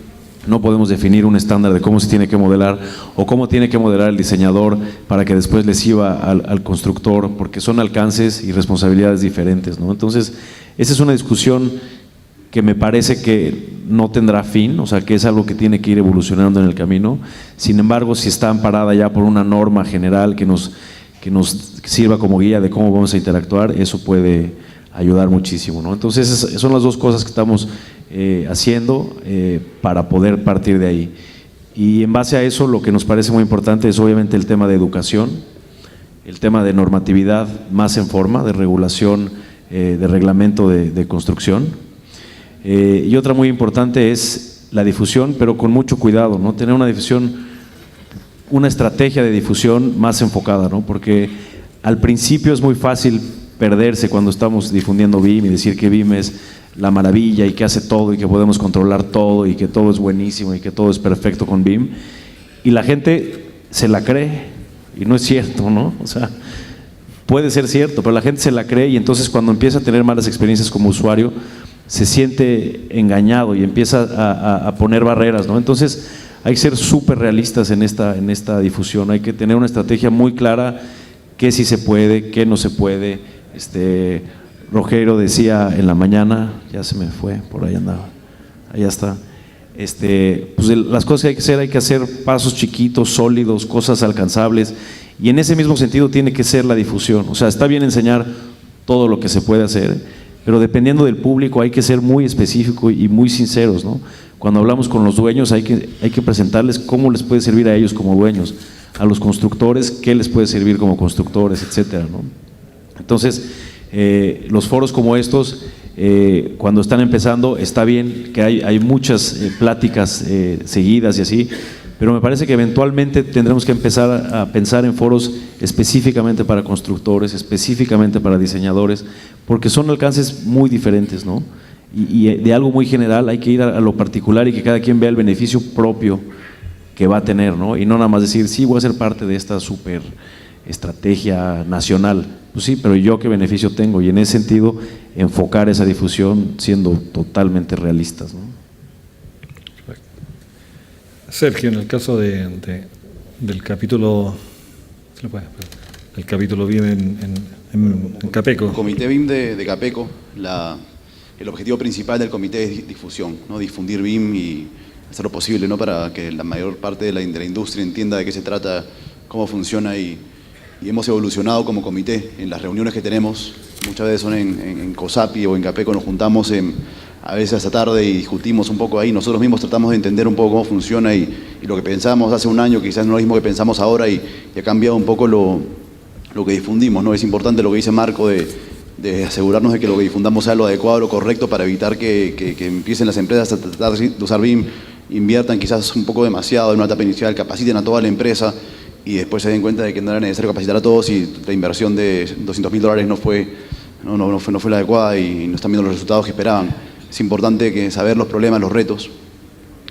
No podemos definir un estándar de cómo se tiene que modelar o cómo tiene que modelar el diseñador para que después le sirva al constructor, porque son alcances y responsabilidades diferentes, ¿no? Entonces, esa es una discusión que me parece que no tendrá fin, o sea, que es algo que tiene que ir evolucionando en el camino. Sin embargo, si está amparada ya por una norma general que nos sirva como guía de cómo vamos a interactuar, eso puede ayudar muchísimo, ¿no? Entonces, esas son las dos cosas que estamos haciendo para poder partir de ahí. Y en base a eso, lo que nos parece muy importante es obviamente el tema de educación, el tema de normatividad más en forma, de regulación, de reglamento de construcción. Y otra muy importante es la difusión, pero con mucho cuidado, ¿no? Tener una difusión, una estrategia de difusión más enfocada, ¿no? Porque al principio es muy fácil perderse cuando estamos difundiendo BIM y decir que BIM es la maravilla y que hace todo y que podemos controlar todo y que todo es buenísimo y que todo es perfecto con BIM, y la gente se la cree y no es cierto, ¿no? O sea, puede ser cierto, pero la gente se la cree, y entonces cuando empieza a tener malas experiencias como usuario se siente engañado y empieza a poner barreras, ¿no? Entonces hay que ser súper realistas en esta difusión, hay que tener una estrategia muy clara, qué sí se puede, qué no se puede. Rogelio decía en la mañana, ya se me fue, por ahí andaba, allá está, pues las cosas que hay que hacer pasos chiquitos, sólidos, cosas alcanzables, y en ese mismo sentido tiene que ser la difusión. O sea, está bien enseñar todo lo que se puede hacer, pero dependiendo del público hay que ser muy específico y muy sinceros, ¿no? Cuando hablamos con los dueños hay que presentarles cómo les puede servir a ellos como dueños, a los constructores qué les puede servir como constructores, etcétera, ¿no? Entonces, los foros como estos, cuando están empezando, está bien que hay muchas pláticas seguidas y así, pero me parece que eventualmente tendremos que empezar a pensar en foros específicamente para constructores, específicamente para diseñadores, porque son alcances muy diferentes, ¿no? Y de algo muy general hay que ir a lo particular y que cada quien vea el beneficio propio que va a tener, ¿no? Y no nada más decir, sí, voy a ser parte de esta súper estrategia nacional. Pues sí, pero yo qué beneficio tengo, y en ese sentido enfocar esa difusión siendo totalmente realistas, ¿no? Sergio, en el caso del capítulo, el capítulo BIM en Capeco. El comité BIM de Capeco, el objetivo principal del comité es difusión, ¿no? Difundir BIM y hacer lo posible, ¿no? Para que la mayor parte de la industria entienda de qué se trata, cómo funciona, y hemos evolucionado como comité en las reuniones que tenemos. Muchas veces son en COSAPI o en Capeco, nos juntamos a veces hasta tarde y discutimos un poco ahí. Nosotros mismos tratamos de entender un poco cómo funciona, y lo que pensábamos hace un año quizás no es lo mismo que pensamos ahora, y ha cambiado un poco lo que difundimos, ¿no? Es importante lo que dice Marco de asegurarnos de que lo que difundamos sea lo adecuado, lo correcto, para evitar que empiecen las empresas a tratar de usar BIM, inviertan quizás un poco demasiado en una etapa inicial, capaciten a toda la empresa y después se den cuenta de que no era necesario capacitar a todos, y la inversión de $200.000 no fue la adecuada y no están viendo los resultados que esperaban. Es importante saber los problemas, los retos,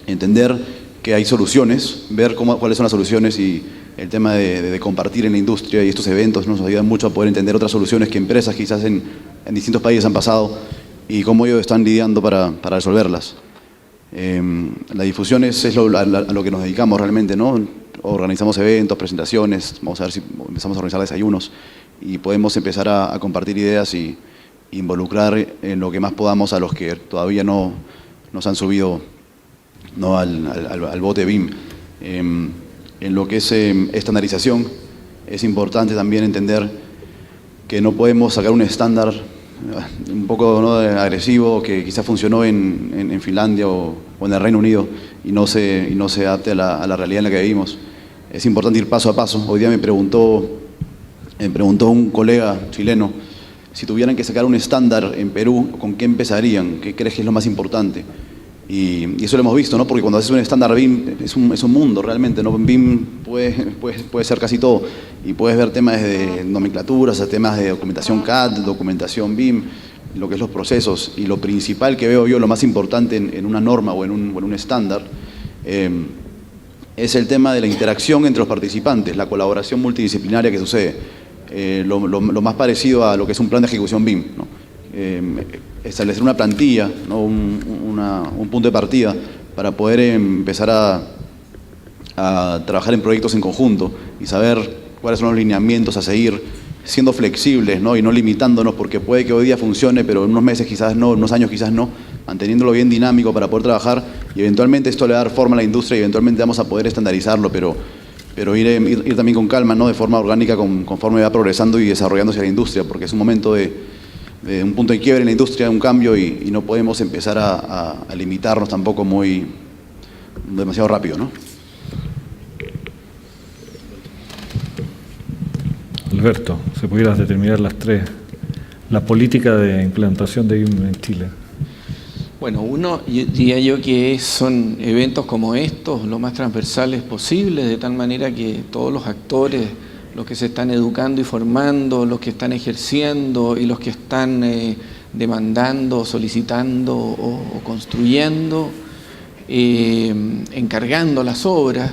entender que hay soluciones, ver cuáles son las soluciones, y el tema de compartir en la industria y estos eventos nos ayudan mucho a poder entender otras soluciones que empresas quizás en distintos países han pasado y cómo ellos están lidiando para resolverlas. La difusión es a lo que nos dedicamos realmente, ¿no? Organizamos eventos, presentaciones, vamos a ver si empezamos a organizar desayunos y podemos empezar a compartir ideas y involucrar en lo que más podamos a los que todavía no nos han subido, ¿no? al bote BIM. En lo que es estandarización, es importante también entender que no podemos sacar un estándar un poco, ¿no?, agresivo, que quizás funcionó en Finlandia o en el Reino Unido y no se adapte a la realidad en la que vivimos. Es importante ir paso a paso. Hoy día me preguntó un colega chileno, si tuvieran que sacar un estándar en Perú, ¿con qué empezarían? ¿Qué crees que es lo más importante? Y eso lo hemos visto, ¿no? Porque cuando haces un estándar BIM es un mundo realmente, ¿no? BIM puede ser casi todo, y puedes ver temas de nomenclaturas, temas de documentación CAD, documentación BIM, lo que es los procesos. Y lo principal que veo yo, lo más importante en una norma o en un estándar, es el tema de la interacción entre los participantes, la colaboración multidisciplinaria que sucede. Lo más parecido a lo que es un plan de ejecución BIM, ¿no? Establecer una plantilla, ¿no? un punto de partida para poder empezar a trabajar en proyectos en conjunto y saber cuáles son los lineamientos a seguir, siendo flexibles, ¿no? Y no limitándonos, porque puede que hoy día funcione, pero en unos meses quizás no, en unos años quizás no, manteniéndolo bien dinámico para poder trabajar, y eventualmente esto le va a dar forma a la industria y eventualmente vamos a poder estandarizarlo, pero ir también con calma, ¿no? De forma orgánica, conforme va progresando y desarrollándose la industria, porque es un momento de un punto de quiebre en la industria, un cambio, y no podemos empezar a limitarnos tampoco demasiado rápido, ¿no? Alberto, si pudieras determinar las tres, la política de implantación de BIM en Chile. Bueno, uno, diría yo que son eventos como estos lo más transversales posibles, de tal manera que todos los actores, los que se están educando y formando, los que están ejerciendo y los que están demandando, solicitando o construyendo, encargando las obras,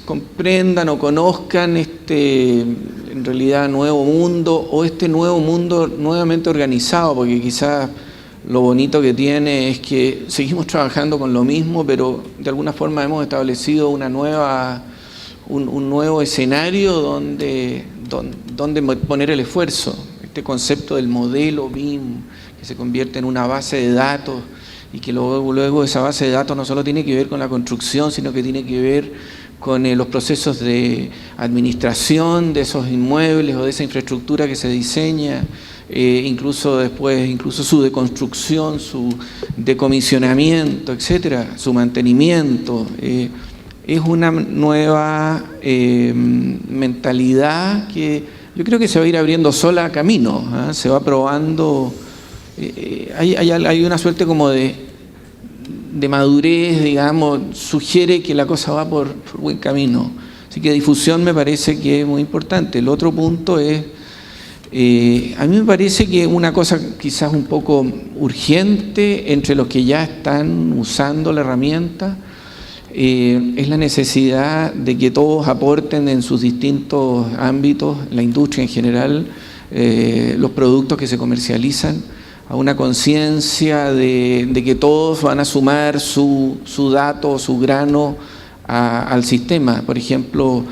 comprendan o conozcan en realidad nuevo mundo, o este nuevo mundo nuevamente organizado, porque quizás lo bonito que tiene es que seguimos trabajando con lo mismo, pero de alguna forma hemos establecido un nuevo escenario donde poner el esfuerzo. Este concepto del modelo BIM, que se convierte en una base de datos, y que luego esa base de datos no solo tiene que ver con la construcción, sino que tiene que ver con los procesos de administración de esos inmuebles o de esa infraestructura que se diseña, incluso después, incluso su deconstrucción, su decomisionamiento, etcétera, su mantenimiento. Es una nueva mentalidad que yo creo que se va a ir abriendo sola camino, ¿eh? Se va probando, hay una suerte como de madurez, digamos, sugiere que la cosa va por buen camino. Así que difusión me parece que es muy importante. El otro punto es, a mí me parece que una cosa quizás un poco urgente entre los que ya están usando la herramienta es la necesidad de que todos aporten en sus distintos ámbitos, la industria en general, los productos que se comercializan, a una conciencia de que todos van a sumar su dato, su grano al sistema. Por ejemplo,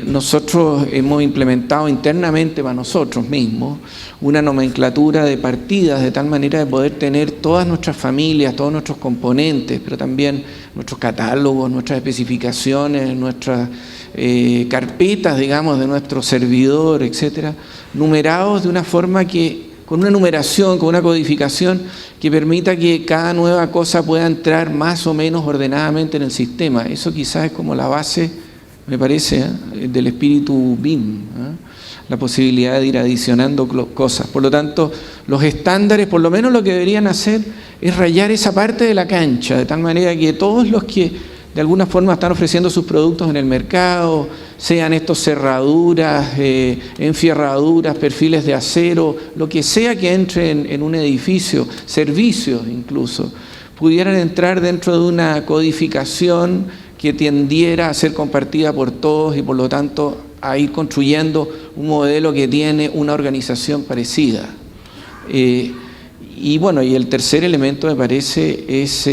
nosotros hemos implementado internamente para nosotros mismos una nomenclatura de partidas de tal manera de poder tener todas nuestras familias, todos nuestros componentes, pero también nuestros catálogos, nuestras especificaciones, nuestras carpetas, digamos, de nuestro servidor, etcétera, numerados de una forma que, con una numeración, con una codificación que permita que cada nueva cosa pueda entrar más o menos ordenadamente en el sistema. Eso quizás es como la base, me parece, del espíritu BIM, la posibilidad de ir adicionando cosas. Por lo tanto, los estándares, por lo menos lo que deberían hacer es rayar esa parte de la cancha, de tal manera que todos los que de alguna forma están ofreciendo sus productos en el mercado, sean estos cerraduras, enfierraduras, perfiles de acero, lo que sea que entre en un edificio, servicios incluso, pudieran entrar dentro de una codificación que tendiera a ser compartida por todos y por lo tanto a ir construyendo un modelo que tiene una organización parecida. Y bueno, y el tercer elemento me parece es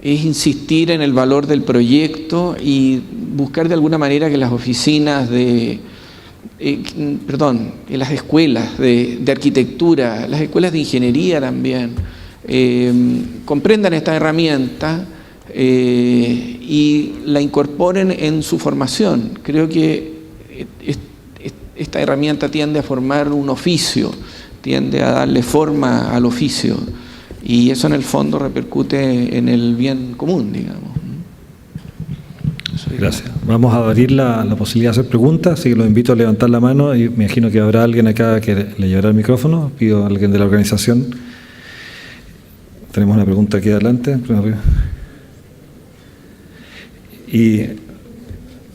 insistir en el valor del proyecto y buscar de alguna manera que las oficinas en las escuelas de arquitectura, las escuelas de ingeniería también, comprendan esta herramienta y la incorporen en su formación. Creo que esta herramienta tiende a formar un oficio, tiende a darle forma al oficio. Y eso en el fondo repercute en el bien común, digamos. Gracias. Vamos a abrir la posibilidad de hacer preguntas, así que los invito a levantar la mano y me imagino que habrá alguien acá que le llevará el micrófono. Pido a alguien de la organización. Tenemos una pregunta aquí adelante. Y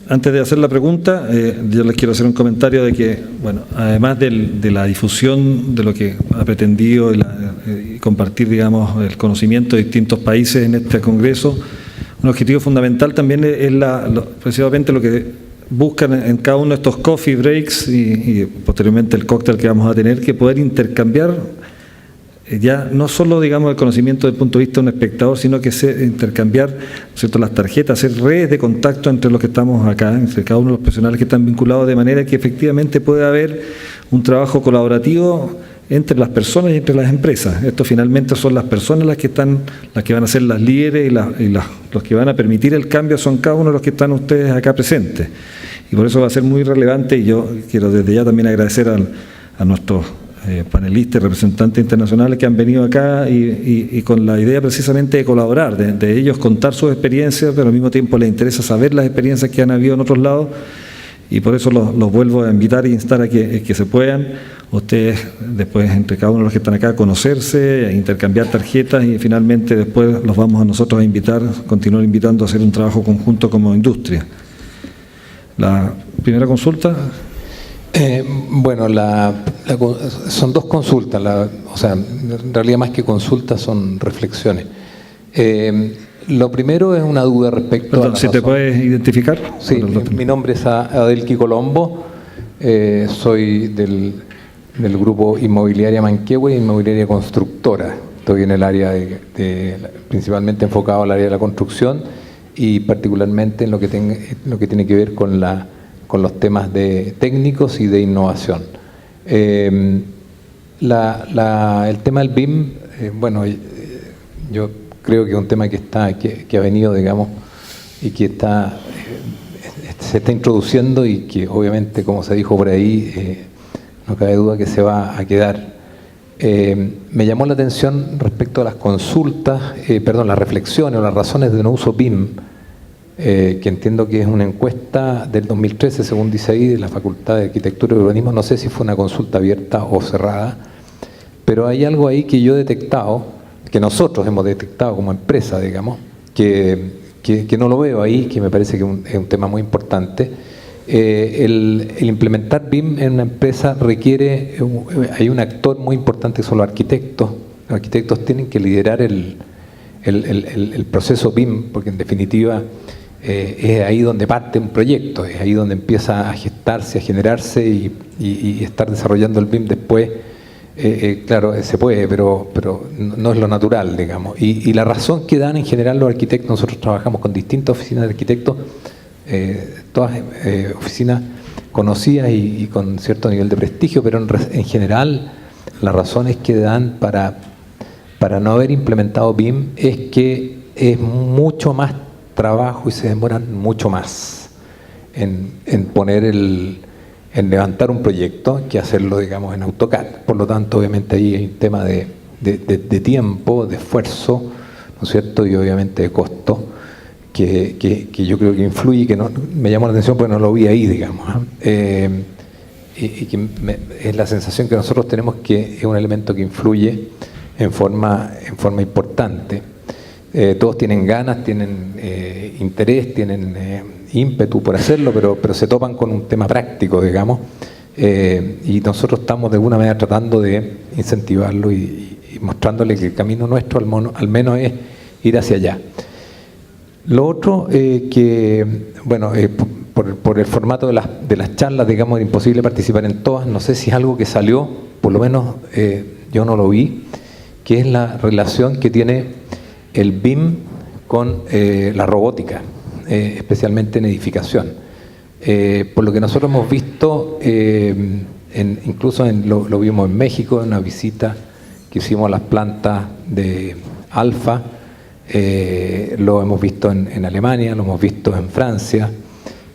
antes de hacer la pregunta, yo les quiero hacer un comentario de que, bueno, además de la difusión de lo que ha pretendido y compartir, digamos, el conocimiento de distintos países en este congreso, un objetivo fundamental también es precisamente lo que buscan en cada uno de estos coffee breaks y posteriormente el cóctel que vamos a tener, que poder intercambiar ya no solo, digamos, el conocimiento del punto de vista de un espectador, sino que intercambiar, ¿cierto?, las tarjetas, hacer redes de contacto entre los que estamos acá, entre cada uno de los profesionales que están vinculados, de manera que efectivamente pueda haber un trabajo colaborativo entre las personas y entre las empresas. Esto finalmente son las personas las que van a ser las líderes y los que van a permitir el cambio son cada uno de los que están ustedes acá presentes. Y por eso va a ser muy relevante, y yo quiero desde ya también agradecer a nuestros panelistas y representantes internacionales que han venido acá y con la idea precisamente de colaborar, de ellos contar sus experiencias, pero al mismo tiempo les interesa saber las experiencias que han habido en otros lados, y por eso los vuelvo a invitar e instar a que se puedan. Ustedes después, entre cada uno de los que están acá, conocerse, a intercambiar tarjetas y finalmente después los vamos a nosotros a invitar, continuar invitando a hacer un trabajo conjunto como industria. La primera consulta. Bueno, son dos consultas, o sea, en realidad más que consultas son reflexiones. Lo primero es una duda respecto Perdón, a la ¿si te puedes identificar? Sí, mi nombre es Adelki Colombo, soy del grupo Inmobiliaria Manquehue, Inmobiliaria Constructora. Estoy en el área principalmente enfocado al área de la construcción y particularmente en lo que tiene que ver con los temas de técnicos y de innovación. El tema del BIM, bueno, yo creo que es un tema que ha venido, digamos, y que se está introduciendo y que obviamente, como se dijo por ahí, no cabe duda que se va a quedar. Me llamó la atención respecto a las consultas, las reflexiones o las razones de no uso BIM, que entiendo que es una encuesta del 2013, según dice ahí, de la Facultad de Arquitectura y Urbanismo. No sé si fue una consulta abierta o cerrada, pero hay algo ahí que yo he detectado, que nosotros hemos detectado como empresa, digamos, que no lo veo ahí, que me parece que es un tema muy importante. El implementar BIM en una empresa requiere, hay un actor muy importante que son los arquitectos. Los arquitectos tienen que liderar el proceso BIM, porque en definitiva es ahí donde parte un proyecto, es ahí donde empieza a gestarse, a generarse y estar desarrollando el BIM después. Claro, se puede, pero no es lo natural, digamos. Y la razón que dan en general los arquitectos, nosotros trabajamos con distintas oficinas de arquitectos, todas oficinas conocidas y con cierto nivel de prestigio, pero en general las razones que dan para no haber implementado BIM es que es mucho más trabajo y se demoran mucho más en levantar un proyecto que hacerlo, digamos, en AutoCAD. Por lo tanto, obviamente ahí hay un tema de tiempo, de esfuerzo, ¿no es cierto? Y obviamente de costo, que yo creo que influye y que me llamó la atención porque no lo vi ahí, digamos. Y que es la sensación que nosotros tenemos que es un elemento que influye en forma importante. Todos tienen ganas, tienen interés, tienen ímpetu por hacerlo, pero se topan con un tema práctico, digamos, y nosotros estamos de alguna manera tratando de incentivarlo y mostrándole que el camino nuestro al menos es ir hacia allá. Lo otro, por el formato de las charlas, digamos, era imposible participar en todas. No sé si es algo que salió, por lo menos yo no lo vi, que es la relación que tiene el BIM con la robótica, especialmente en edificación. Por lo que nosotros hemos visto, incluso lo vimos en México, en una visita que hicimos a las plantas de Alfa, lo hemos visto en Alemania, lo hemos visto en Francia,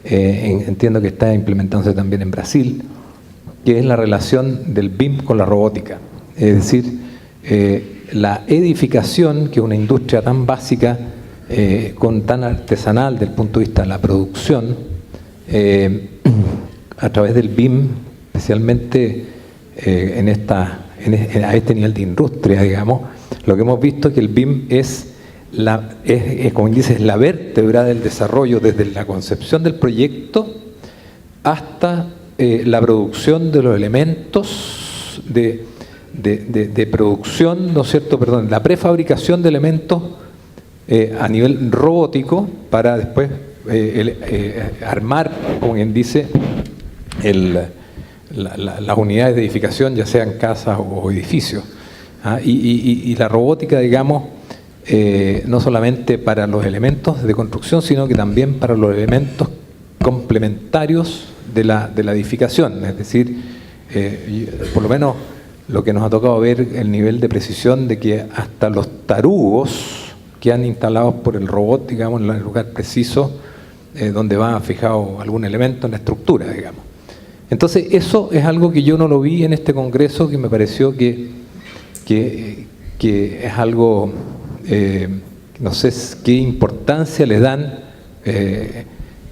entiendo que está implementándose también en Brasil, que es la relación del BIM con la robótica. Es decir, la edificación, que es una industria tan básica, tan artesanal desde el punto de vista de la producción, a través del BIM, especialmente a este nivel de industria, digamos, lo que hemos visto es que el BIM es como dices, la vértebra del desarrollo desde la concepción del proyecto hasta la producción de los elementos de producción, ¿no es cierto? Perdón, la prefabricación de elementos a nivel robótico para después armar, como bien dice, las unidades de edificación, ya sean casas o edificios. Y la robótica, digamos, no solamente para los elementos de construcción, sino que también para los elementos complementarios de la edificación. Es decir, por lo menos lo que nos ha tocado ver, el nivel de precisión de que hasta los tarugos quedan instalados por el robot, digamos, en el lugar preciso donde va fijado algún elemento en la estructura, digamos. Entonces, eso es algo que yo no lo vi en este congreso, que me pareció que es algo, no sé qué importancia le dan,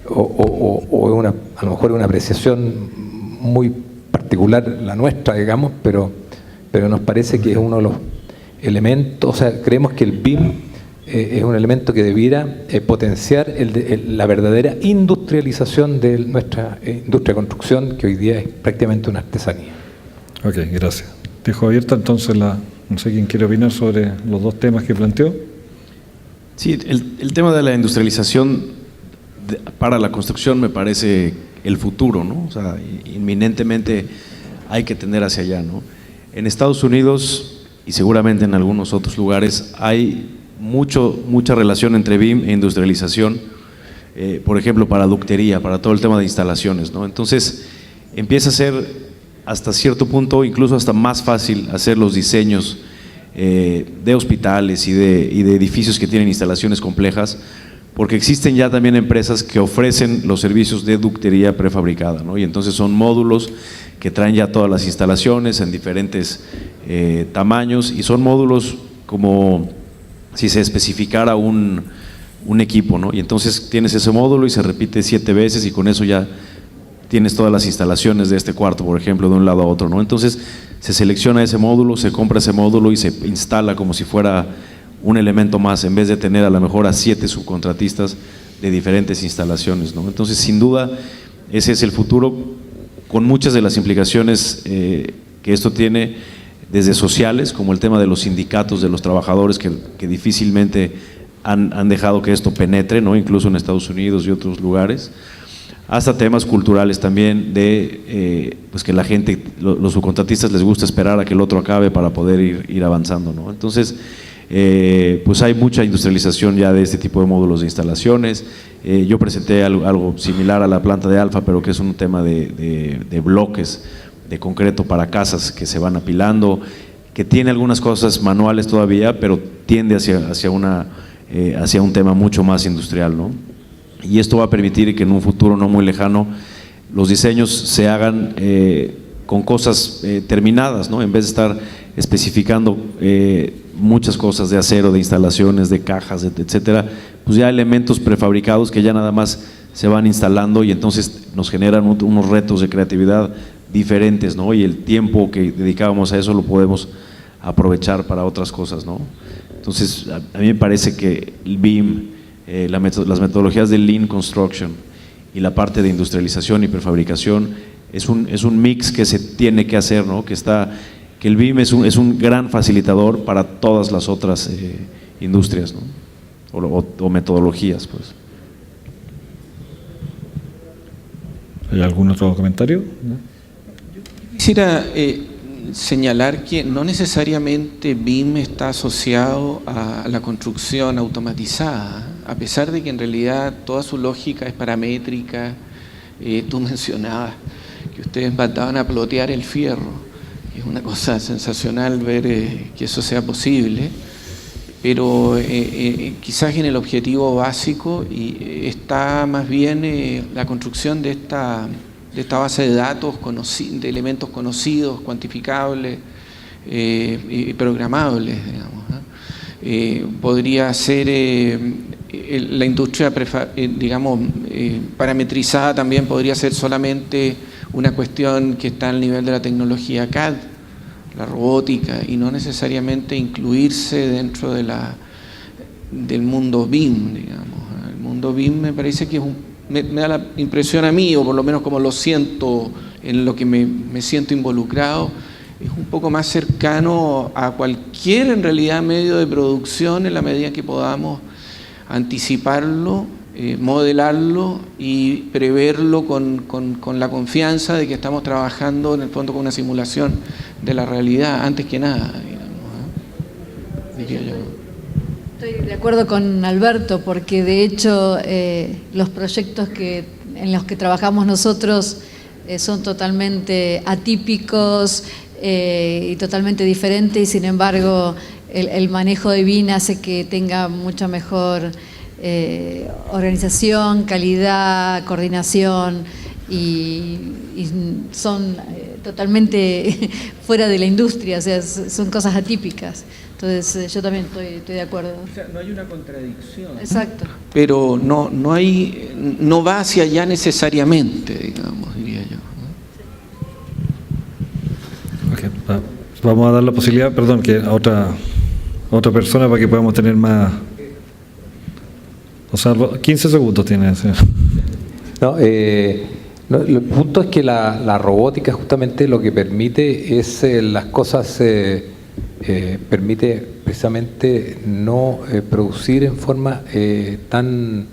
o a lo mejor es una apreciación muy particular la nuestra, digamos, pero nos parece que es uno de los elementos, o sea, creemos que el BIM es un elemento que debiera potenciar la verdadera industrialización de nuestra industria de construcción, que hoy día es prácticamente una artesanía. Ok, gracias. Dejo abierta entonces no sé quién quiere opinar sobre los dos temas que planteó. Sí, el tema de la industrialización para la construcción me parece el futuro, ¿no? O sea, inminentemente hay que tender hacia allá, ¿no? En Estados Unidos y seguramente en algunos otros lugares hay mucha relación entre BIM e industrialización, por ejemplo, para ductería, para todo el tema de instalaciones, ¿no? Entonces, empieza a ser hasta cierto punto, incluso hasta más fácil hacer los diseños de hospitales y de edificios que tienen instalaciones complejas, porque existen ya también empresas que ofrecen los servicios de ductería prefabricada, ¿no? Y entonces son módulos que traen ya todas las instalaciones en diferentes tamaños, y son módulos como si se especificara un equipo, ¿no? Y entonces tienes ese módulo y se repite 7 veces y con eso ya tienes todas las instalaciones de este cuarto, por ejemplo, de un lado a otro, ¿no? Entonces se selecciona ese módulo, se compra ese módulo y se instala como si fuera un elemento más, en vez de tener a lo mejor a 7 subcontratistas de diferentes instalaciones, ¿no? Entonces, sin duda, ese es el futuro, con muchas de las implicaciones que esto tiene, desde sociales, como el tema de los sindicatos de los trabajadores que difícilmente han dejado que esto penetre, ¿no? Incluso en Estados Unidos y otros lugares, hasta temas culturales también de pues que la gente, los subcontratistas les gusta esperar a que el otro acabe para poder ir avanzando, ¿no? Entonces, pues hay mucha industrialización ya de este tipo de módulos de instalaciones. Yo presenté algo similar a la planta de Alfa, pero que es un tema de bloques de concreto para casas que se van apilando, que tiene algunas cosas manuales todavía, pero tiende hacia un tema mucho más industrial, ¿no? Y esto va a permitir que en un futuro no muy lejano los diseños se hagan con cosas terminadas, ¿no? En vez de estar especificando muchas cosas de acero, de instalaciones, de cajas, etcétera, pues ya elementos prefabricados que ya nada más se van instalando, y entonces nos generan unos retos de creatividad diferentes, ¿no? Y el tiempo que dedicábamos a eso lo podemos aprovechar para otras cosas, ¿no? Entonces, a mí me parece que el BIM, las metodologías de Lean Construction y la parte de industrialización y prefabricación es un mix que se tiene que hacer, ¿no? Que el BIM es un gran facilitador para todas las otras industrias, ¿no? O metodologías, pues. ¿Hay algún otro comentario? Quisiera señalar que no necesariamente BIM está asociado a la construcción automatizada, a pesar de que en realidad toda su lógica es paramétrica. Tú mencionabas que ustedes van a plotear el fierro. Es una cosa sensacional ver que eso sea posible, pero quizás en el objetivo básico está más bien la construcción de esta base de datos, de elementos conocidos, cuantificables y programables, digamos, ¿no? Podría ser la industria, digamos, parametrizada también podría ser solamente una cuestión que está al nivel de la tecnología CAD, la robótica, y no necesariamente incluirse dentro del mundo BIM, digamos. El mundo BIM me parece que me da la impresión a mí, o por lo menos como lo siento, en lo que me siento involucrado, es un poco más cercano a cualquier, en realidad, medio de producción, en la medida en que podamos anticiparlo, modelarlo y preverlo con la confianza de que estamos trabajando en el fondo con una simulación de la realidad, antes que nada, digamos, ¿no? Diría yo. Estoy de acuerdo con Alberto, porque de hecho los proyectos en los que trabajamos nosotros son totalmente atípicos y totalmente diferentes, y sin embargo el manejo de BIM hace que tenga mucha mejor organización, calidad, coordinación, y son totalmente fuera de la industria, o sea, son cosas atípicas. Entonces yo también estoy de acuerdo. O sea, no hay una contradicción. Exacto. Pero no hay no va hacia allá necesariamente, digamos, diría yo. Okay. Vamos a dar la posibilidad, perdón, que a otra persona para que podamos tener más. O sea, 15 segundos tiene. ¿Sí? No, el punto es que la robótica justamente lo que permite es las cosas, permite precisamente no producir en forma tan,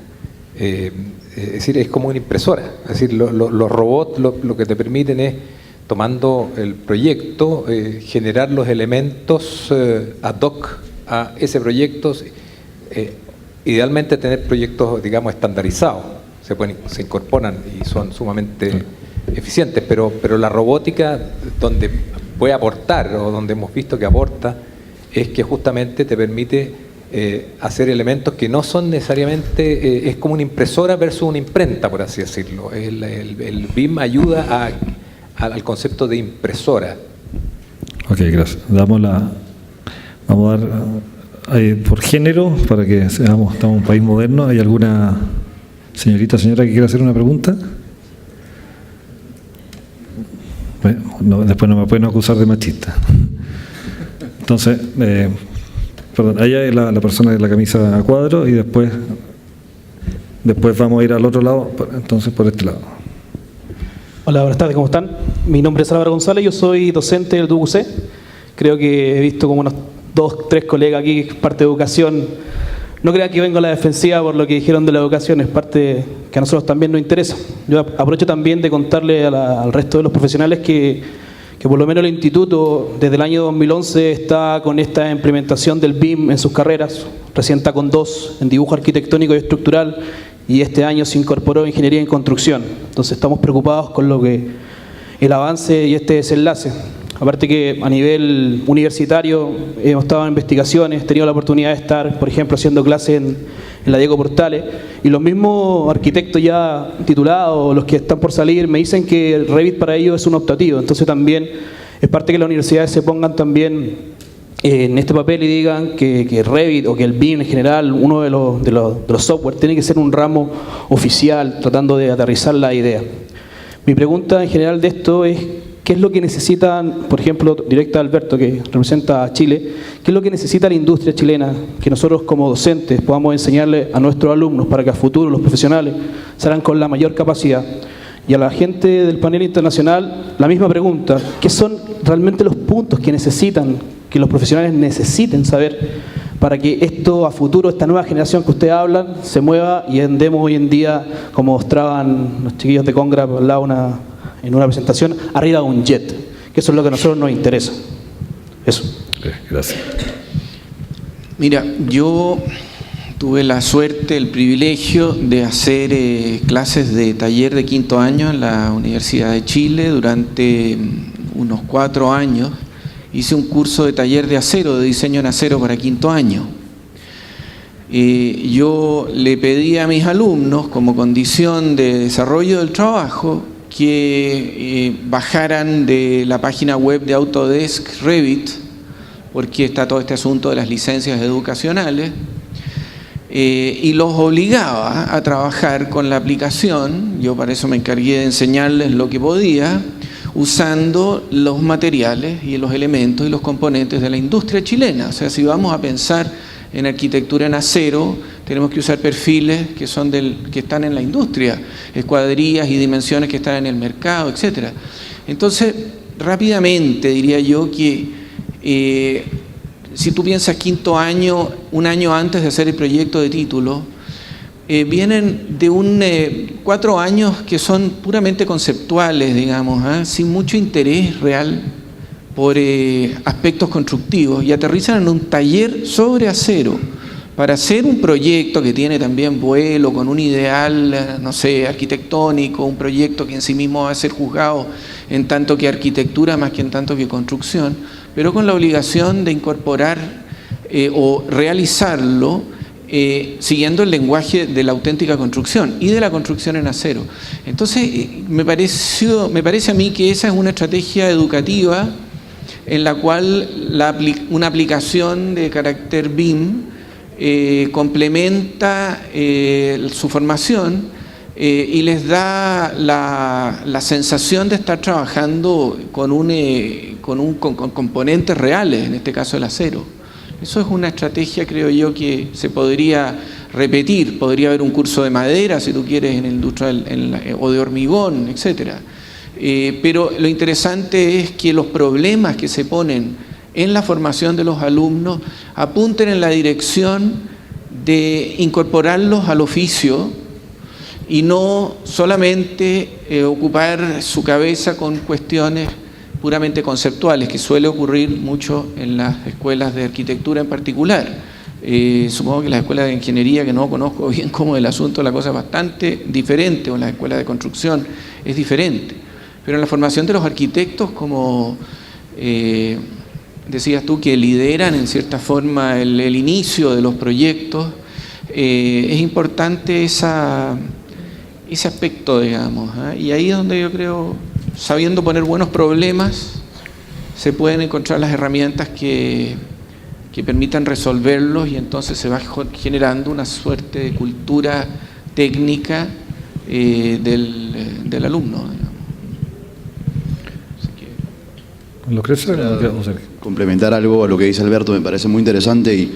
es decir, es como una impresora. Es decir, los robots lo que te permiten es, tomando el proyecto, generar los elementos ad hoc a ese proyecto, idealmente tener proyectos, digamos, estandarizados. Se incorporan y son sumamente eficientes, pero la robótica donde puede aportar, o donde hemos visto que aporta, es que justamente te permite hacer elementos que no son necesariamente, es como una impresora versus una imprenta, por así decirlo. El BIM ayuda al concepto de impresora. Ok, gracias. Vamos a dar por género, para que estamos en un país moderno. ¿Hay alguna señora que quiera hacer una pregunta? Bueno, después no me pueden acusar de machista. Entonces, perdón, allá es la persona de la camisa a cuadro, y después vamos a ir al otro lado, entonces por este lado. Hola, buenas tardes, ¿cómo están? Mi nombre es Álvaro González, yo soy docente del DUC. Creo que he visto como unos 2, 3 colegas aquí, parte de educación. No crean que vengo a la defensiva por lo que dijeron de la educación, es parte que a nosotros también nos interesa. Yo aprovecho también de contarle al resto de los profesionales que por lo menos el instituto desde el año 2011 está con esta implementación del BIM en sus carreras. Recién está con 2 en dibujo arquitectónico y estructural, y este año se incorporó ingeniería en construcción. Entonces estamos preocupados con lo que el avance y este desenlace. Aparte que a nivel universitario hemos estado en investigaciones, he tenido la oportunidad de estar, por ejemplo, haciendo clases en la Diego Portales, y los mismos arquitectos ya titulados, los que están por salir, me dicen que el Revit para ellos es un optativo. Entonces también es parte que las universidades se pongan también en este papel y digan que Revit o que el BIM en general, uno de los software, tiene que ser un ramo oficial, tratando de aterrizar la idea. Mi pregunta en general de esto es: ¿qué es lo que necesitan, por ejemplo, directa a Alberto, que representa a Chile, qué es lo que necesita la industria chilena, que nosotros como docentes podamos enseñarle a nuestros alumnos para que a futuro los profesionales salgan con la mayor capacidad? Y a la gente del panel internacional, la misma pregunta: ¿qué son realmente los puntos que necesitan, que los profesionales necesiten saber para que esto a futuro, esta nueva generación que ustedes hablan, se mueva y andemos hoy en día, como mostraban los chiquillos de Congra en una presentación, arriba de un jet, que eso es lo que a nosotros nos interesa? Eso. Gracias. Mira, yo tuve la suerte, el privilegio de hacer clases de taller de 5º año en la Universidad de Chile durante unos 4 años. Hice un curso de taller de acero, de diseño en acero para 5º año. Yo le pedí a mis alumnos, como condición de desarrollo del trabajo, que bajaran de la página web de Autodesk Revit, porque está todo este asunto de las licencias educacionales, y los obligaba a trabajar con la aplicación. Yo para eso me encargué de enseñarles lo que podía, usando los materiales y los elementos y los componentes de la industria chilena. O sea, si vamos a pensar en arquitectura en acero, tenemos que usar perfiles que están en la industria, escuadrillas y dimensiones que están en el mercado, etc. Entonces, rápidamente diría yo que si tú piensas 5º año, un año antes de hacer el proyecto de título, vienen de 4 años que son puramente conceptuales, digamos, sin mucho interés real por aspectos constructivos, y aterrizan en un taller sobre acero para hacer un proyecto que tiene también vuelo, con un ideal, no sé, arquitectónico, un proyecto que en sí mismo va a ser juzgado en tanto que arquitectura más que en tanto que construcción, pero con la obligación de incorporar o realizarlo siguiendo el lenguaje de la auténtica construcción y de la construcción en acero. Entonces, me parece a mí que esa es una estrategia educativa en la cual una aplicación de carácter BIM complementa su formación y les da la sensación de estar trabajando con componentes reales, en este caso el acero. Eso es una estrategia, creo yo, que se podría repetir. Podría haber un curso de madera, si tú quieres, en la industria o de hormigón, etcétera. Pero lo interesante es que los problemas que se ponen en la formación de los alumnos apunten en la dirección de incorporarlos al oficio y no solamente ocupar su cabeza con cuestiones puramente conceptuales, que suele ocurrir mucho en las escuelas de arquitectura en particular. Supongo que las escuelas de ingeniería, que no conozco bien cómo es el asunto, la cosa es bastante diferente, o en las escuelas de construcción es diferente. Pero en la formación de los arquitectos, como decías tú, que lideran en cierta forma el inicio de los proyectos, es importante ese aspecto, digamos, ¿eh? Y ahí es donde yo creo, sabiendo poner buenos problemas, se pueden encontrar las herramientas que permitan resolverlos, y entonces se va generando una suerte de cultura técnica del alumno, digamos. ¿Lo crees? Complementar algo a lo que dice Alberto, me parece muy interesante, y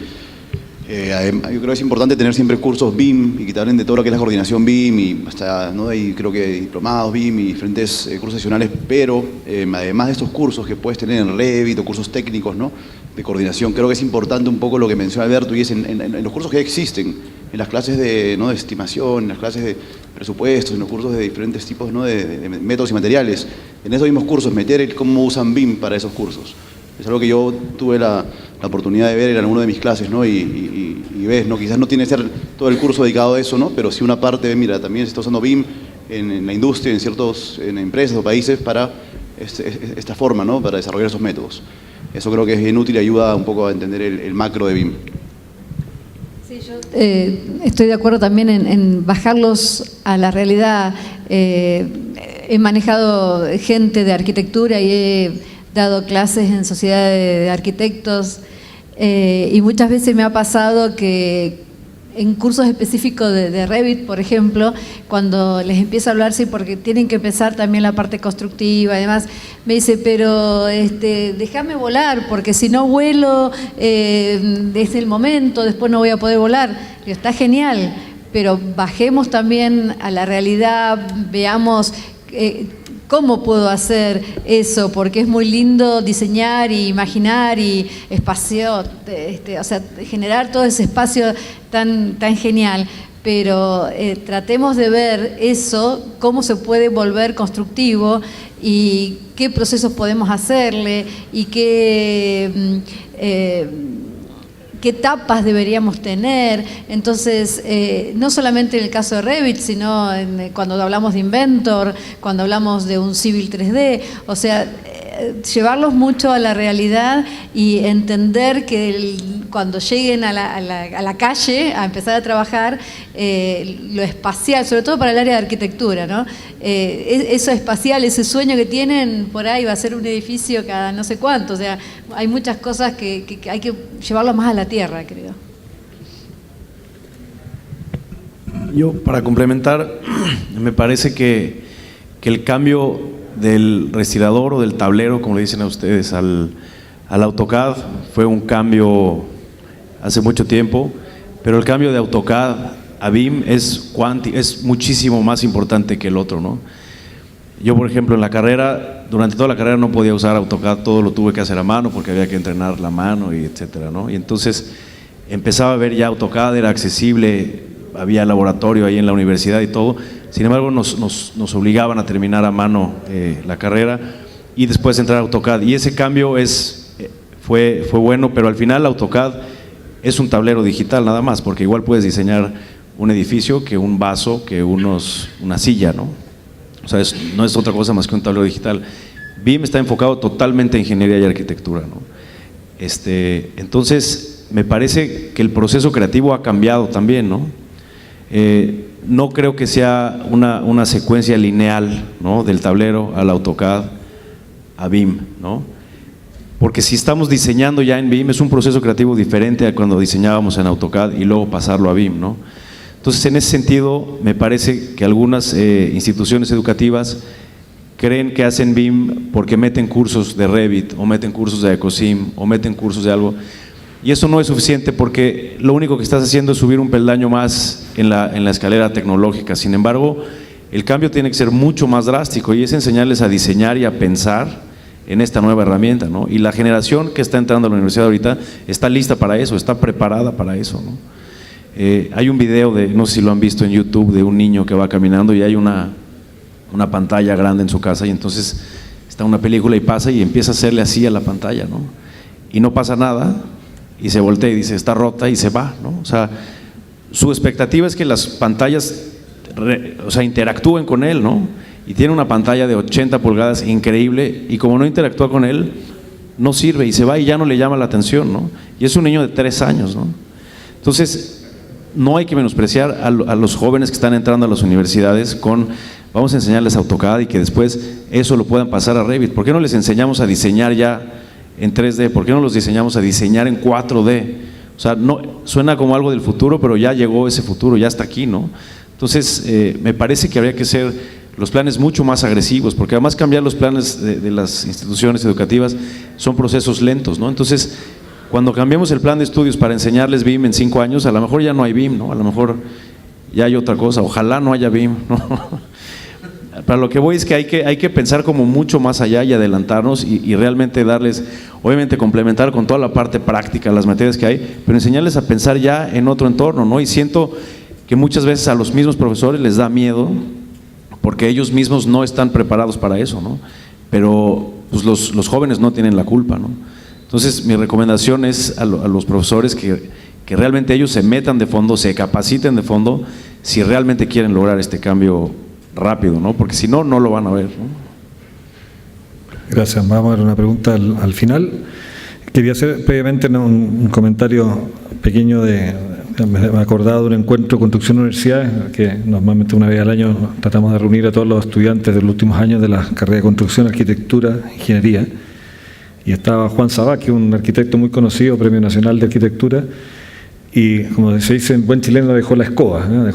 yo creo que es importante tener siempre cursos BIM y que te hablen de todo lo que es la coordinación BIM, y hasta, ¿no?, hay creo que diplomados BIM y diferentes cursos adicionales, pero además de estos cursos que puedes tener en Revit o cursos técnicos, ¿no?, de coordinación, creo que es importante un poco lo que menciona Alberto, y es en los cursos que existen, en las clases de estimación, en las clases de presupuestos, en los cursos de diferentes tipos, ¿no?, de métodos y materiales, en esos mismos cursos meter cómo usan BIM para esos cursos. Es algo que yo tuve la oportunidad de ver en alguna de mis clases, ¿no? Y ves, ¿no? Quizás no tiene que ser todo el curso dedicado a eso, ¿no? Pero sí una parte de, mira, también se está usando BIM en la industria, en empresas o países para esta forma, ¿no?, para desarrollar esos métodos. Eso creo que es bien útil y ayuda un poco a entender el macro de BIM. Sí, yo estoy de acuerdo también en bajarlos a la realidad. He manejado gente de arquitectura y he dado clases en sociedades de arquitectos, y muchas veces me ha pasado que en cursos específicos de Revit, por ejemplo, cuando les empiezo a hablar, sí, porque tienen que empezar también la parte constructiva, además, me dice, pero déjame volar, porque si no vuelo desde el momento, después no voy a poder volar. Digo, está genial, pero bajemos también a la realidad, veamos ¿cómo puedo hacer eso? Porque es muy lindo diseñar y imaginar y espacio, o sea, generar todo ese espacio tan genial, pero tratemos de ver eso, cómo se puede volver constructivo y qué procesos podemos hacerle y qué etapas deberíamos tener. Entonces, no solamente en el caso de Revit, sino cuando hablamos de Inventor, cuando hablamos de un Civil 3D, o sea, llevarlos mucho a la realidad y entender que cuando lleguen a la calle a empezar a trabajar, lo espacial, sobre todo para el área de arquitectura, ¿no? Eso espacial, ese sueño que tienen por ahí, va a ser un edificio cada no sé cuánto, o sea, hay muchas cosas que hay que llevarlo más a la tierra, creo. Yo, para complementar, me parece que el cambio del respirador o del tablero, como le dicen a ustedes, al AutoCAD fue un cambio hace mucho tiempo, pero el cambio de AutoCAD a BIM es muchísimo más importante que el otro, ¿no? Yo, por ejemplo, en la carrera, durante toda la carrera no podía usar AutoCAD, todo lo tuve que hacer a mano porque había que entrenar la mano y etcétera, ¿no? Y entonces empezaba a ver ya AutoCAD, era accesible, había laboratorio ahí en la universidad y todo. Sin embargo, nos obligaban a terminar a mano la carrera y después entrar a AutoCAD. Y ese cambio fue bueno, pero al final AutoCAD es un tablero digital nada más, porque igual puedes diseñar un edificio que un vaso, que una silla, ¿no? O sea, no es otra cosa más que un tablero digital. BIM está enfocado totalmente en ingeniería y arquitectura, ¿no? Entonces, me parece que el proceso creativo ha cambiado también, ¿no? No creo que sea una secuencia lineal, ¿no?, del tablero al AutoCAD a BIM, ¿no? Porque si estamos diseñando ya en BIM es un proceso creativo diferente a cuando diseñábamos en AutoCAD y luego pasarlo a BIM, ¿no? Entonces, en ese sentido, me parece que algunas instituciones educativas creen que hacen BIM porque meten cursos de Revit, o meten cursos de Ecosim, o meten cursos de algo, y eso no es suficiente porque lo único que estás haciendo es subir un peldaño más en la escalera tecnológica. Sin embargo, el cambio tiene que ser mucho más drástico, y es enseñarles a diseñar y a pensar en esta nueva herramienta, ¿no? Y la generación que está entrando a la universidad ahorita está lista para eso, está preparada para eso, ¿no? Hay un video no sé si lo han visto en YouTube, de un niño que va caminando y hay una pantalla grande en su casa, y entonces está una película y pasa y empieza a hacerle así a la pantalla, ¿no? Y no pasa nada, y se voltea y dice, está rota, y se va, ¿no? O sea, su expectativa es que las pantallas interactúen con él, ¿no? Y tiene una pantalla de 80 pulgadas increíble, y como no interactúa con él, no sirve, y se va y ya no le llama la atención, ¿no? Y es un niño de 3 años, ¿no? Entonces, no hay que menospreciar a los jóvenes que están entrando a las universidades vamos a enseñarles AutoCAD y que después eso lo puedan pasar a Revit. ¿Por qué no les enseñamos a diseñar ya en 3D? ¿Por qué no los diseñamos a diseñar en 4D? O sea, no, suena como algo del futuro, pero ya llegó ese futuro, ya está aquí, ¿no? Entonces, me parece que habría que ser los planes mucho más agresivos, porque además cambiar los planes de las instituciones educativas son procesos lentos, ¿no? Entonces, cuando cambiemos el plan de estudios para enseñarles BIM en 5 años, a lo mejor ya no hay BIM, ¿no? A lo mejor ya hay otra cosa, ojalá no haya BIM, ¿no? Para lo que voy es que hay que pensar como mucho más allá y adelantarnos y realmente darles, obviamente complementar con toda la parte práctica, las materias que hay, pero enseñarles a pensar ya en otro entorno, ¿no? Y siento que muchas veces a los mismos profesores les da miedo porque ellos mismos no están preparados para eso, ¿no? Pero pues los jóvenes no tienen la culpa, ¿no? Entonces, mi recomendación es a los profesores que realmente ellos se metan de fondo, se capaciten de fondo, si realmente quieren lograr este cambio rápido, ¿no? Porque si no, no lo van a ver, ¿no? Gracias. Vamos a ver una pregunta al final. Quería hacer previamente un comentario pequeño me he acordado de un encuentro de construcción universidad que normalmente una vez al año tratamos de reunir a todos los estudiantes de los últimos años de la carrera de construcción, arquitectura, ingeniería. Y estaba Juan Sabaqui, un arquitecto muy conocido, Premio Nacional de Arquitectura, y como se dice en buen chileno, dejó la escoba, ¿no?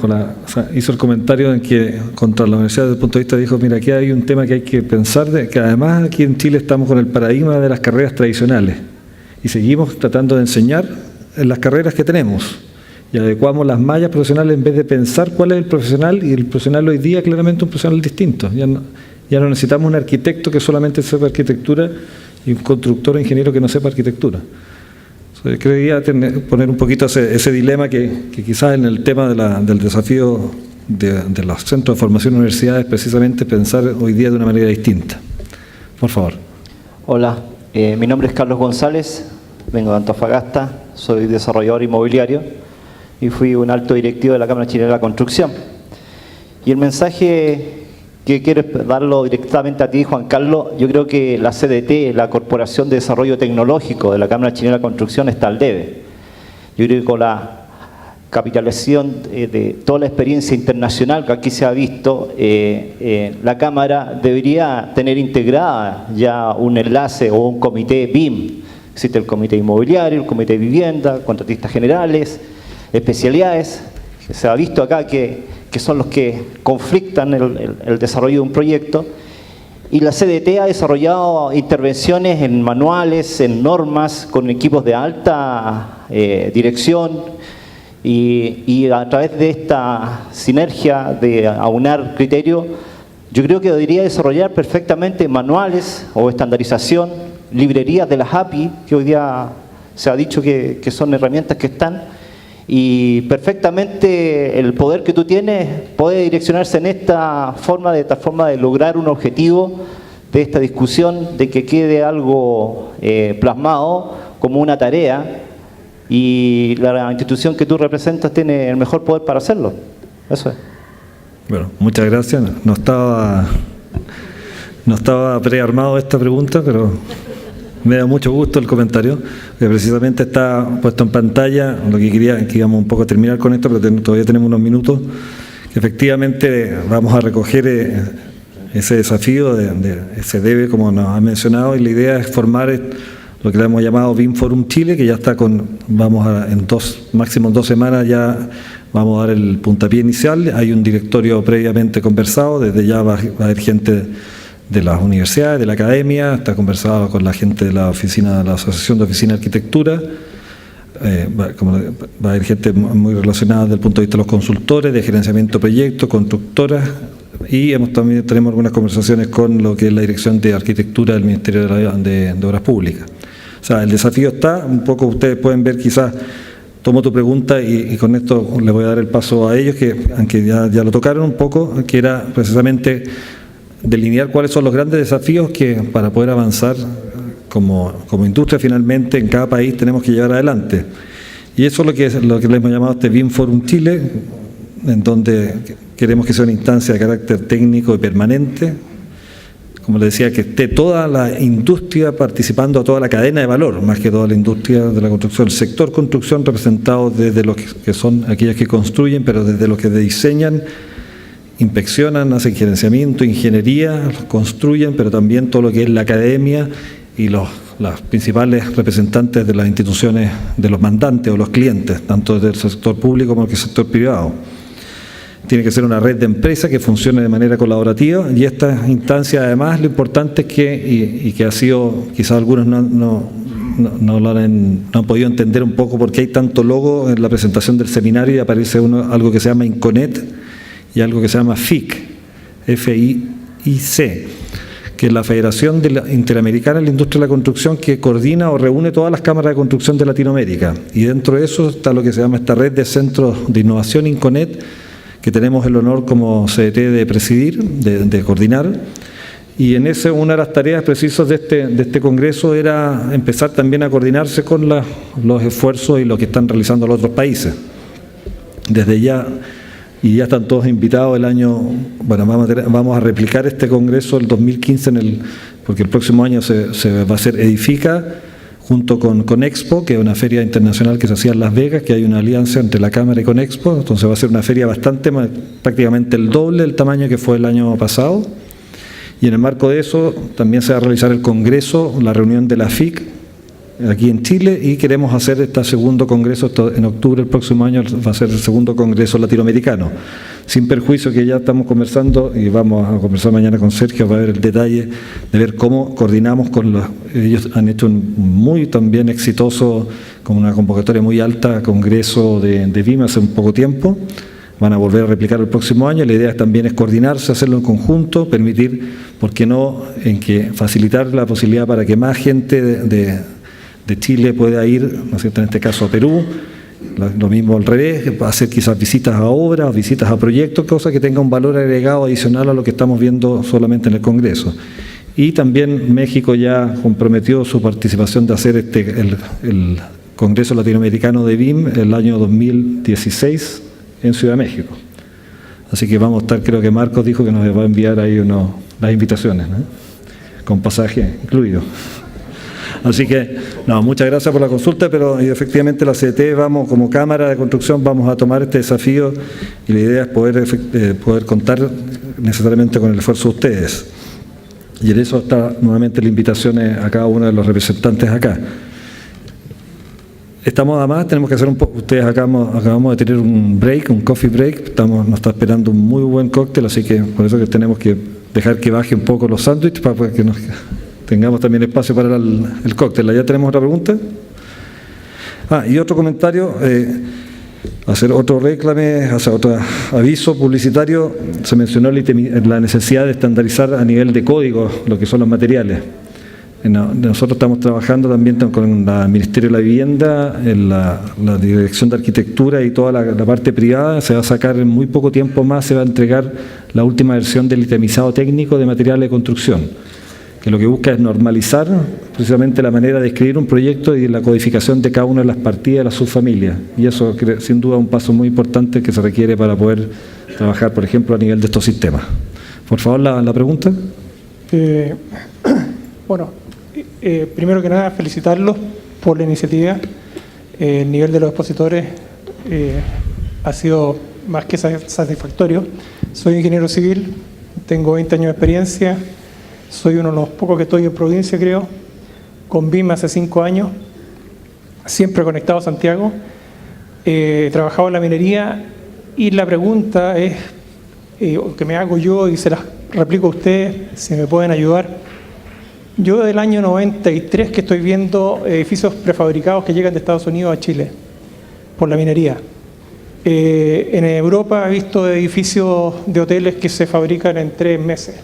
Hizo el comentario en que contra la universidad desde el punto de vista, dijo, mira, aquí hay un tema que hay que pensar, que además aquí en Chile estamos con el paradigma de las carreras tradicionales y seguimos tratando de enseñar en las carreras que tenemos y adecuamos las mallas profesionales en vez de pensar cuál es el profesional, y el profesional hoy día es claramente un profesional distinto. Ya no necesitamos un arquitecto que solamente sepa arquitectura y un constructor o ingeniero que no sepa arquitectura. Quería poner un poquito ese dilema que quizás en el tema del desafío de los centros de formación de universidades, precisamente pensar hoy día de una manera distinta. Por favor. Hola, mi nombre es Carlos González, vengo de Antofagasta, soy desarrollador inmobiliario y fui un alto directivo de la Cámara Chilena de la Construcción. Y el mensaje que quiero darlo directamente a ti, Juan Carlos, yo creo que la CDT, la Corporación de Desarrollo Tecnológico de la Cámara Chilena de la Construcción, está al debe. Yo creo que con la capitalización de toda la experiencia internacional que aquí se ha visto, la Cámara debería tener integrada ya un enlace o un comité BIM. Existe el comité inmobiliario, el comité de vivienda, contratistas generales, especialidades. Se ha visto acá que son los que conflictan el desarrollo de un proyecto, y la CDT ha desarrollado intervenciones en manuales, en normas, con equipos de alta dirección, y a través de esta sinergia de aunar criterios, yo creo que debería desarrollar perfectamente manuales o estandarización, librerías de las API, que hoy día se ha dicho que son herramientas que están, y perfectamente el poder que tú tienes puede direccionarse en esta forma, de tal forma de lograr un objetivo de esta discusión, de que quede algo plasmado como una tarea, y la institución que tú representas tiene el mejor poder para hacerlo. Eso es. Bueno, muchas gracias. No estaba prearmado esta pregunta, pero me da mucho gusto el comentario, que precisamente está puesto en pantalla. Lo que quería, que íbamos un poco a terminar con esto, pero todavía tenemos unos minutos. Efectivamente, vamos a recoger ese desafío de ese debe, como nos ha mencionado, y la idea es formar lo que le hemos llamado BIM Forum Chile, que ya está máximo 2 semanas ya vamos a dar el puntapié inicial. Hay un directorio previamente conversado, desde ya va a haber gente de las universidades, de la academia, está conversado con la gente de la oficina, de la Asociación de Oficina de Arquitectura, va a haber gente muy relacionada desde el punto de vista de los consultores, de gerenciamiento de proyectos, constructoras, y también tenemos algunas conversaciones con lo que es la Dirección de Arquitectura del Ministerio de Obras Públicas. O sea, el desafío está, un poco ustedes pueden ver quizás, tomo tu pregunta y con esto le voy a dar el paso a ellos, que aunque ya lo tocaron un poco, que era precisamente delinear cuáles son los grandes desafíos que para poder avanzar como industria finalmente en cada país tenemos que llevar adelante. Y eso es lo que le hemos llamado este BIM Forum Chile, en donde queremos que sea una instancia de carácter técnico y permanente, como les decía, que esté toda la industria participando, a toda la cadena de valor, más que toda la industria de la construcción, el sector construcción representado desde los que son aquellos que construyen, pero desde los que diseñan, inspeccionan, hacen gerenciamiento, ingeniería, construyen, pero también todo lo que es la academia y las principales representantes de las instituciones, de los mandantes o los clientes, tanto del sector público como del sector privado. Tiene que ser una red de empresas que funcione de manera colaborativa, y esta instancia además lo importante es que ha sido, quizás algunos no han podido entender un poco por qué hay tanto logo en la presentación del seminario, y aparece algo que se llama INCONET y algo que se llama FIC, F-I-C, que es la Federación Interamericana de la Industria de la Construcción, que coordina o reúne todas las cámaras de construcción de Latinoamérica. Y dentro de eso está lo que se llama esta red de centros de innovación INCONET, que tenemos el honor como CDT de presidir, de coordinar. Y en ese, una de las tareas precisas de este congreso era empezar también a coordinarse con los esfuerzos y lo que están realizando los otros países. Desde ya, y ya están todos invitados el año, bueno, vamos a replicar este congreso el 2015, porque el próximo año se va a hacer Edifica, junto con Conexpo, que es una feria internacional que se hacía en Las Vegas, que hay una alianza entre la Cámara y Conexpo, entonces va a ser una feria prácticamente el doble del tamaño que fue el año pasado. Y en el marco de eso también se va a realizar el congreso, la reunión de la FIC, aquí en Chile, y queremos hacer este segundo congreso en octubre del próximo año, va a ser el segundo congreso latinoamericano, sin perjuicio que ya estamos conversando, y vamos a conversar mañana con Sergio, va a ver el detalle de ver cómo coordinamos ellos han hecho un muy también exitoso, con una convocatoria muy alta, congreso de BIM hace un poco tiempo. Van a volver a replicar el próximo año. La idea también es coordinarse, hacerlo en conjunto, permitir, ¿por qué no?, facilitar la posibilidad para que más gente de Chile pueda ir, ¿no es cierto?, en este caso a Perú, lo mismo al revés, hacer quizás visitas a obras, visitas a proyectos, cosa que tenga un valor agregado adicional a lo que estamos viendo solamente en el Congreso. Y también México ya comprometió su participación de hacer el Congreso Latinoamericano de BIM el año 2016 en Ciudad de México. Así que vamos a estar, creo que Marcos dijo que nos va a enviar ahí las invitaciones, ¿no?, con pasaje incluido. Así que, muchas gracias por la consulta, pero efectivamente la CDT, como Cámara de Construcción, vamos a tomar este desafío, y la idea es poder contar necesariamente con el esfuerzo de ustedes. Y en eso está nuevamente la invitación a cada uno de los representantes acá. Estamos además, tenemos que hacer ustedes acabamos de tener un break, un coffee break, nos está esperando un muy buen cóctel, así que por eso que tenemos que dejar que baje un poco los sándwiches para que tengamos también espacio para el cóctel. ¿Ya tenemos otra pregunta? Y otro comentario, hacer otro reclame, hacer otro aviso publicitario. Se mencionó la necesidad de estandarizar a nivel de código lo que son los materiales. Nosotros estamos trabajando también con el Ministerio de la Vivienda, la Dirección de Arquitectura y toda la parte privada. Se va a sacar en muy poco tiempo más, se va a entregar la última versión del itemizado técnico de materiales de construcción, que lo que busca es normalizar precisamente la manera de escribir un proyecto y la codificación de cada una de las partidas de las subfamilias. Y eso, sin duda, es un paso muy importante que se requiere para poder trabajar, por ejemplo, a nivel de estos sistemas. Por favor, la pregunta. Primero que nada, felicitarlos por la iniciativa. El nivel de los expositores ha sido más que satisfactorio. Soy ingeniero civil, tengo 20 años de experiencia. Soy uno de los pocos que estoy en provincia, creo, con BIM hace 5 años, siempre conectado a Santiago. He trabajado en la minería Y la pregunta es, que me hago yo y se las replico a ustedes, si me pueden ayudar. Yo del año 93 que estoy viendo edificios prefabricados que llegan de Estados Unidos a Chile por la minería. En Europa he visto edificios de hoteles que se fabrican en 3 meses.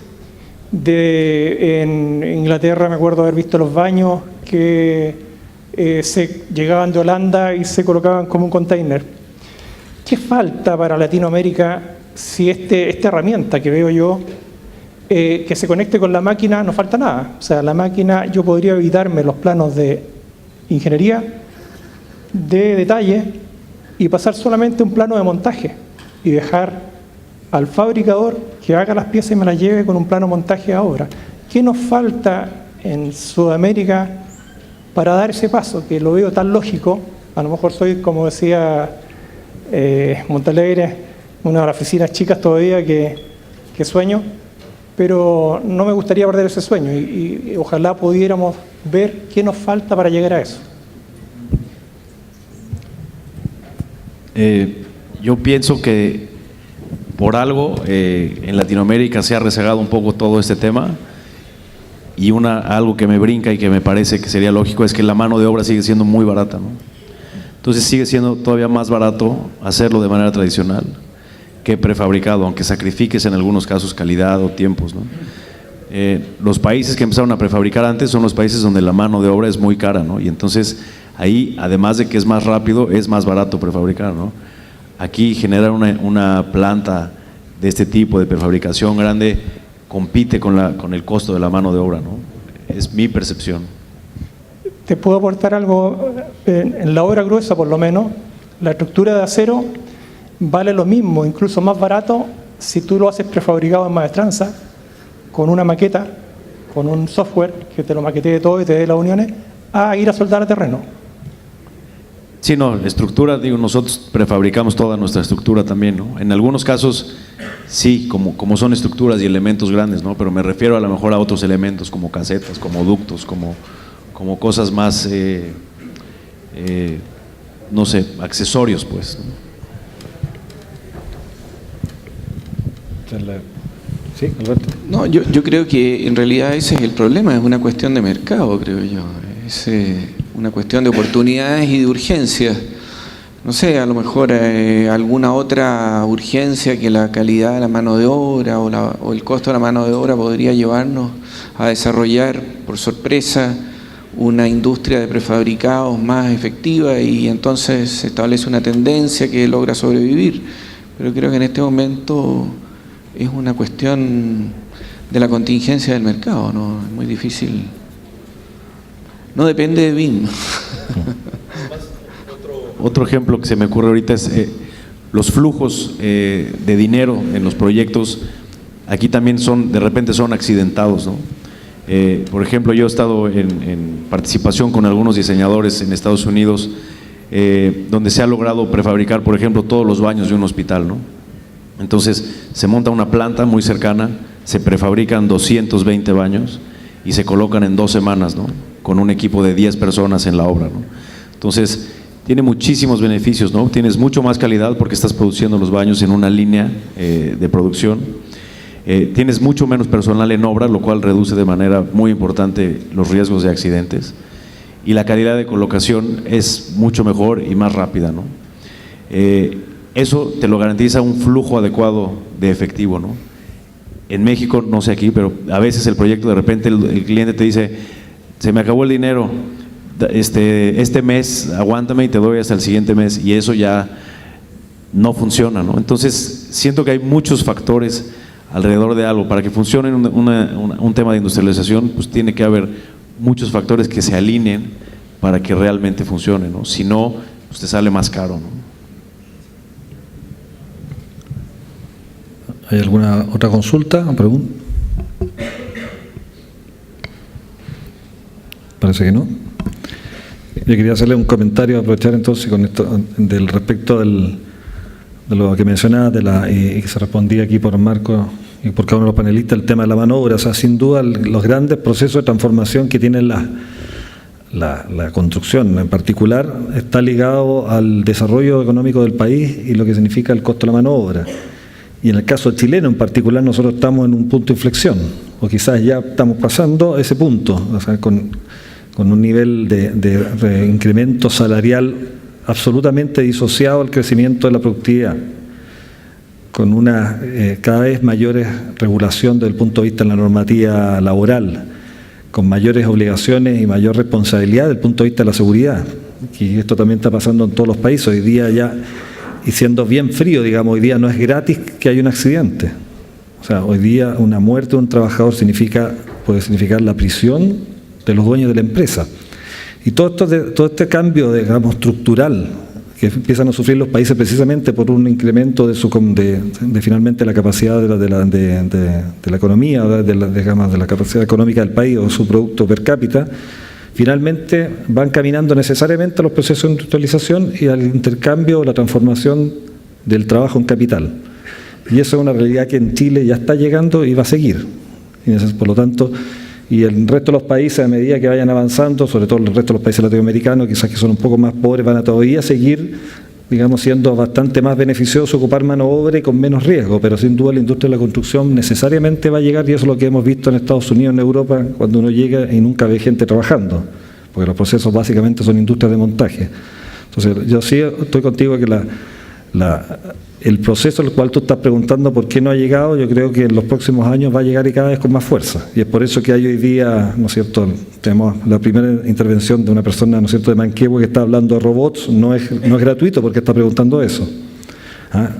En Inglaterra me acuerdo haber visto los baños que se llegaban de Holanda y se colocaban como un container. ¿Qué falta para Latinoamérica si esta herramienta que veo yo, que se conecte con la máquina, no falta nada? O sea, la máquina, yo podría evitarme los planos de ingeniería, de detalle, y pasar solamente un plano de montaje y dejar al fabricador que haga las piezas y me las lleve con un plano de montaje a obra. ¿Qué nos falta en Sudamérica para dar ese paso? Que lo veo tan lógico. A lo mejor soy, como decía Montalegre, una de las oficinas chicas todavía que sueño, pero no me gustaría perder ese sueño y ojalá pudiéramos ver qué nos falta para llegar a eso. Yo pienso que por algo en Latinoamérica se ha rezagado un poco todo este tema, y algo que me brinca y que me parece que sería lógico es que la mano de obra sigue siendo muy barata, ¿no? Entonces sigue siendo todavía más barato hacerlo de manera tradicional que prefabricado, aunque sacrifiques en algunos casos calidad o tiempos, ¿no? Los países que empezaron a prefabricar antes son los países donde la mano de obra es muy cara, ¿no? Y entonces ahí, además de que es más rápido, es más barato prefabricar, ¿no? Aquí generar una planta de este tipo de prefabricación grande compite con el costo de la mano de obra, ¿no? Es mi percepción. Te puedo aportar algo. En la obra gruesa, por lo menos, la estructura de acero vale lo mismo, incluso más barato, si tú lo haces prefabricado en maestranza, con una maqueta, con un software que te lo maquetee todo y te dé las uniones, a ir a soldar a terreno. Sí, no, la estructura, digo, nosotros prefabricamos toda nuestra estructura también, ¿no? En algunos casos, sí, como son estructuras y elementos grandes, ¿no? Pero me refiero a lo mejor a otros elementos, como casetas, como ductos, como cosas más, no sé, accesorios, pues, ¿no? ¿Sí, Alberto? No, yo creo que en realidad ese es el problema, es una cuestión de mercado, creo yo. Es una cuestión de oportunidades y de urgencias. No sé, a lo mejor alguna otra urgencia que la calidad de la mano de obra o el costo de la mano de obra podría llevarnos a desarrollar, por sorpresa, una industria de prefabricados más efectiva, y entonces se establece una tendencia que logra sobrevivir. Pero creo que en este momento es una cuestión de la contingencia del mercado, ¿no? Es muy difícil. No depende de BIM. Otro ejemplo que se me ocurre ahorita es los flujos de dinero en los proyectos. Aquí también de repente son accidentados, ¿no? Por ejemplo, yo he estado en participación con algunos diseñadores en Estados Unidos, donde se ha logrado prefabricar, por ejemplo, todos los baños de un hospital, ¿no? Entonces se monta una planta muy cercana, se prefabrican 220 baños y se colocan en 2 semanas, ¿no? Con un equipo de 10 personas en la obra, ¿no? Entonces tiene muchísimos beneficios, ¿no? Tienes mucho más calidad porque estás produciendo los baños en una línea de producción. Tienes mucho menos personal en obra, lo cual reduce de manera muy importante los riesgos de accidentes, y la calidad de colocación es mucho mejor y más rápida, ¿no? Eso te lo garantiza un flujo adecuado de efectivo, ¿no? En México, no sé aquí, pero a veces el proyecto, de repente el cliente te dice: se me acabó el dinero, este mes aguántame y te doy hasta el siguiente mes, y eso ya no funciona, ¿no? Entonces siento que hay muchos factores alrededor de algo. Para que funcione un tema de industrialización, pues tiene que haber muchos factores que se alineen para que realmente funcione, ¿no? Si no, pues te sale más caro, ¿no? ¿Hay alguna otra consulta o pregunta? Parece que no. Yo quería hacerle un comentario, aprovechar entonces con esto respecto de lo que mencionaba y que se respondía aquí por Marco y por cada uno de los panelistas, el tema de la mano de obra. O sea, sin duda los grandes procesos de transformación que tienen la construcción en particular está ligado al desarrollo económico del país y lo que significa el costo de la mano de obra. Y en el caso chileno en particular nosotros estamos en un punto de inflexión, o quizás ya estamos pasando ese punto, o sea, con un nivel de incremento salarial absolutamente disociado al crecimiento de la productividad, con una cada vez mayor regulación desde el punto de vista de la normativa laboral, con mayores obligaciones y mayor responsabilidad desde el punto de vista de la seguridad. Y esto también está pasando en todos los países. Hoy día ya, y siendo bien frío, digamos, hoy día no es gratis que haya un accidente. O sea, hoy día una muerte de un trabajador puede significar la prisión de los dueños de la empresa. Y todo este cambio, digamos, estructural que empiezan a sufrir los países precisamente por un incremento de finalmente la capacidad de la economía, digamos, de la capacidad económica del país o su producto per cápita, finalmente van caminando necesariamente a los procesos de industrialización y al intercambio o la transformación del trabajo en capital. Y eso es una realidad que en Chile ya está llegando y va a seguir. Y por lo tanto, y el resto de los países, a medida que vayan avanzando, sobre todo el resto de los países latinoamericanos, quizás que son un poco más pobres, van a todavía seguir, digamos, siendo bastante más beneficioso ocupar mano de obra y con menos riesgo, pero sin duda la industria de la construcción necesariamente va a llegar, y eso es lo que hemos visto en Estados Unidos, en Europa, cuando uno llega y nunca ve gente trabajando, porque los procesos básicamente son industrias de montaje. Entonces, yo sí estoy contigo que el proceso al cual tú estás preguntando por qué no ha llegado, yo creo que en los próximos años va a llegar y cada vez con más fuerza. Y es por eso que hay hoy día, ¿no es cierto?, tenemos la primera intervención de una persona, ¿no es cierto?, de Manquehue que está hablando de robots, no es gratuito porque está preguntando eso.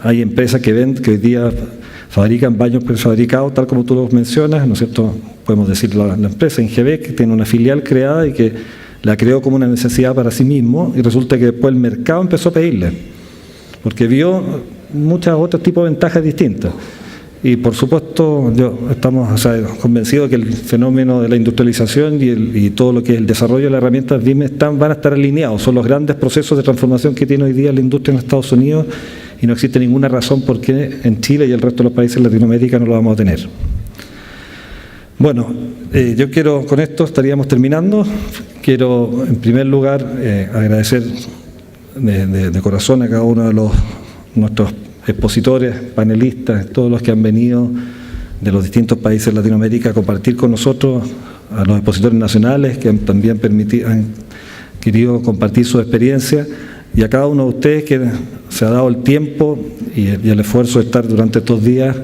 Hay empresas que hoy día fabrican baños prefabricados, tal como tú los mencionas, ¿no es cierto?, podemos decir la empresa Ingebec, que tiene una filial creada y que la creó como una necesidad para sí mismo, y resulta que después el mercado empezó a pedirle, porque vio muchos otros tipos de ventajas distintas. Y por supuesto, estamos convencidos que el fenómeno de la industrialización y todo lo que es el desarrollo de las herramientas BIM van a estar alineados. Son los grandes procesos de transformación que tiene hoy día la industria en Estados Unidos, y no existe ninguna razón por qué en Chile y el resto de los países de Latinoamérica no lo vamos a tener. Bueno, yo quiero, con esto estaríamos terminando. Quiero, en primer lugar, agradecer de corazón a cada uno de nuestros expositores, panelistas, todos los que han venido de los distintos países de Latinoamérica a compartir con nosotros, a los expositores nacionales que también han querido compartir su experiencia, y a cada uno de ustedes que se ha dado el tiempo y el esfuerzo de estar durante estos días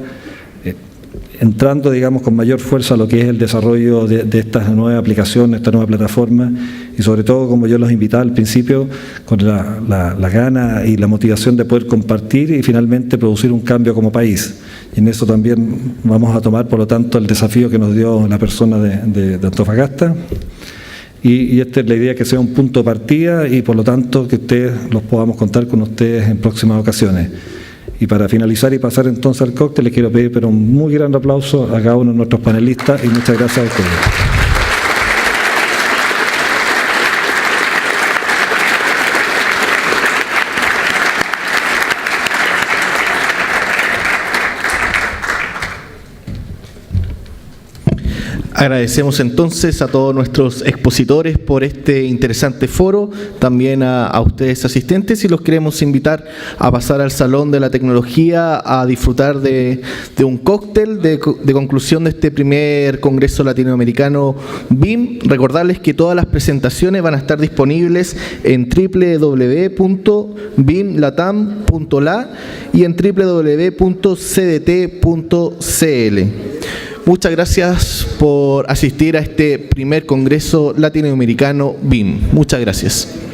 entrando, digamos, con mayor fuerza a lo que es el desarrollo de esta nueva aplicación, esta nueva plataforma, y sobre todo, como yo los invitaba al principio, con la gana y la motivación de poder compartir y finalmente producir un cambio como país. Y en eso también vamos a tomar, por lo tanto, el desafío que nos dio la persona de Antofagasta, y esta es la idea, que sea un punto de partida y por lo tanto que los podamos contar con ustedes en próximas ocasiones. Y para finalizar y pasar entonces al cóctel, les quiero pedir un muy gran aplauso a cada uno de nuestros panelistas y muchas gracias a ustedes. Agradecemos entonces a todos nuestros expositores por este interesante foro, también a ustedes asistentes, y los queremos invitar a pasar al Salón de la Tecnología a disfrutar de un cóctel de conclusión de este primer Congreso Latinoamericano BIM. Recordarles que todas las presentaciones van a estar disponibles en www.bimlatam.la y en www.cdt.cl. Muchas gracias por asistir a este primer Congreso Latinoamericano BIM. Muchas gracias.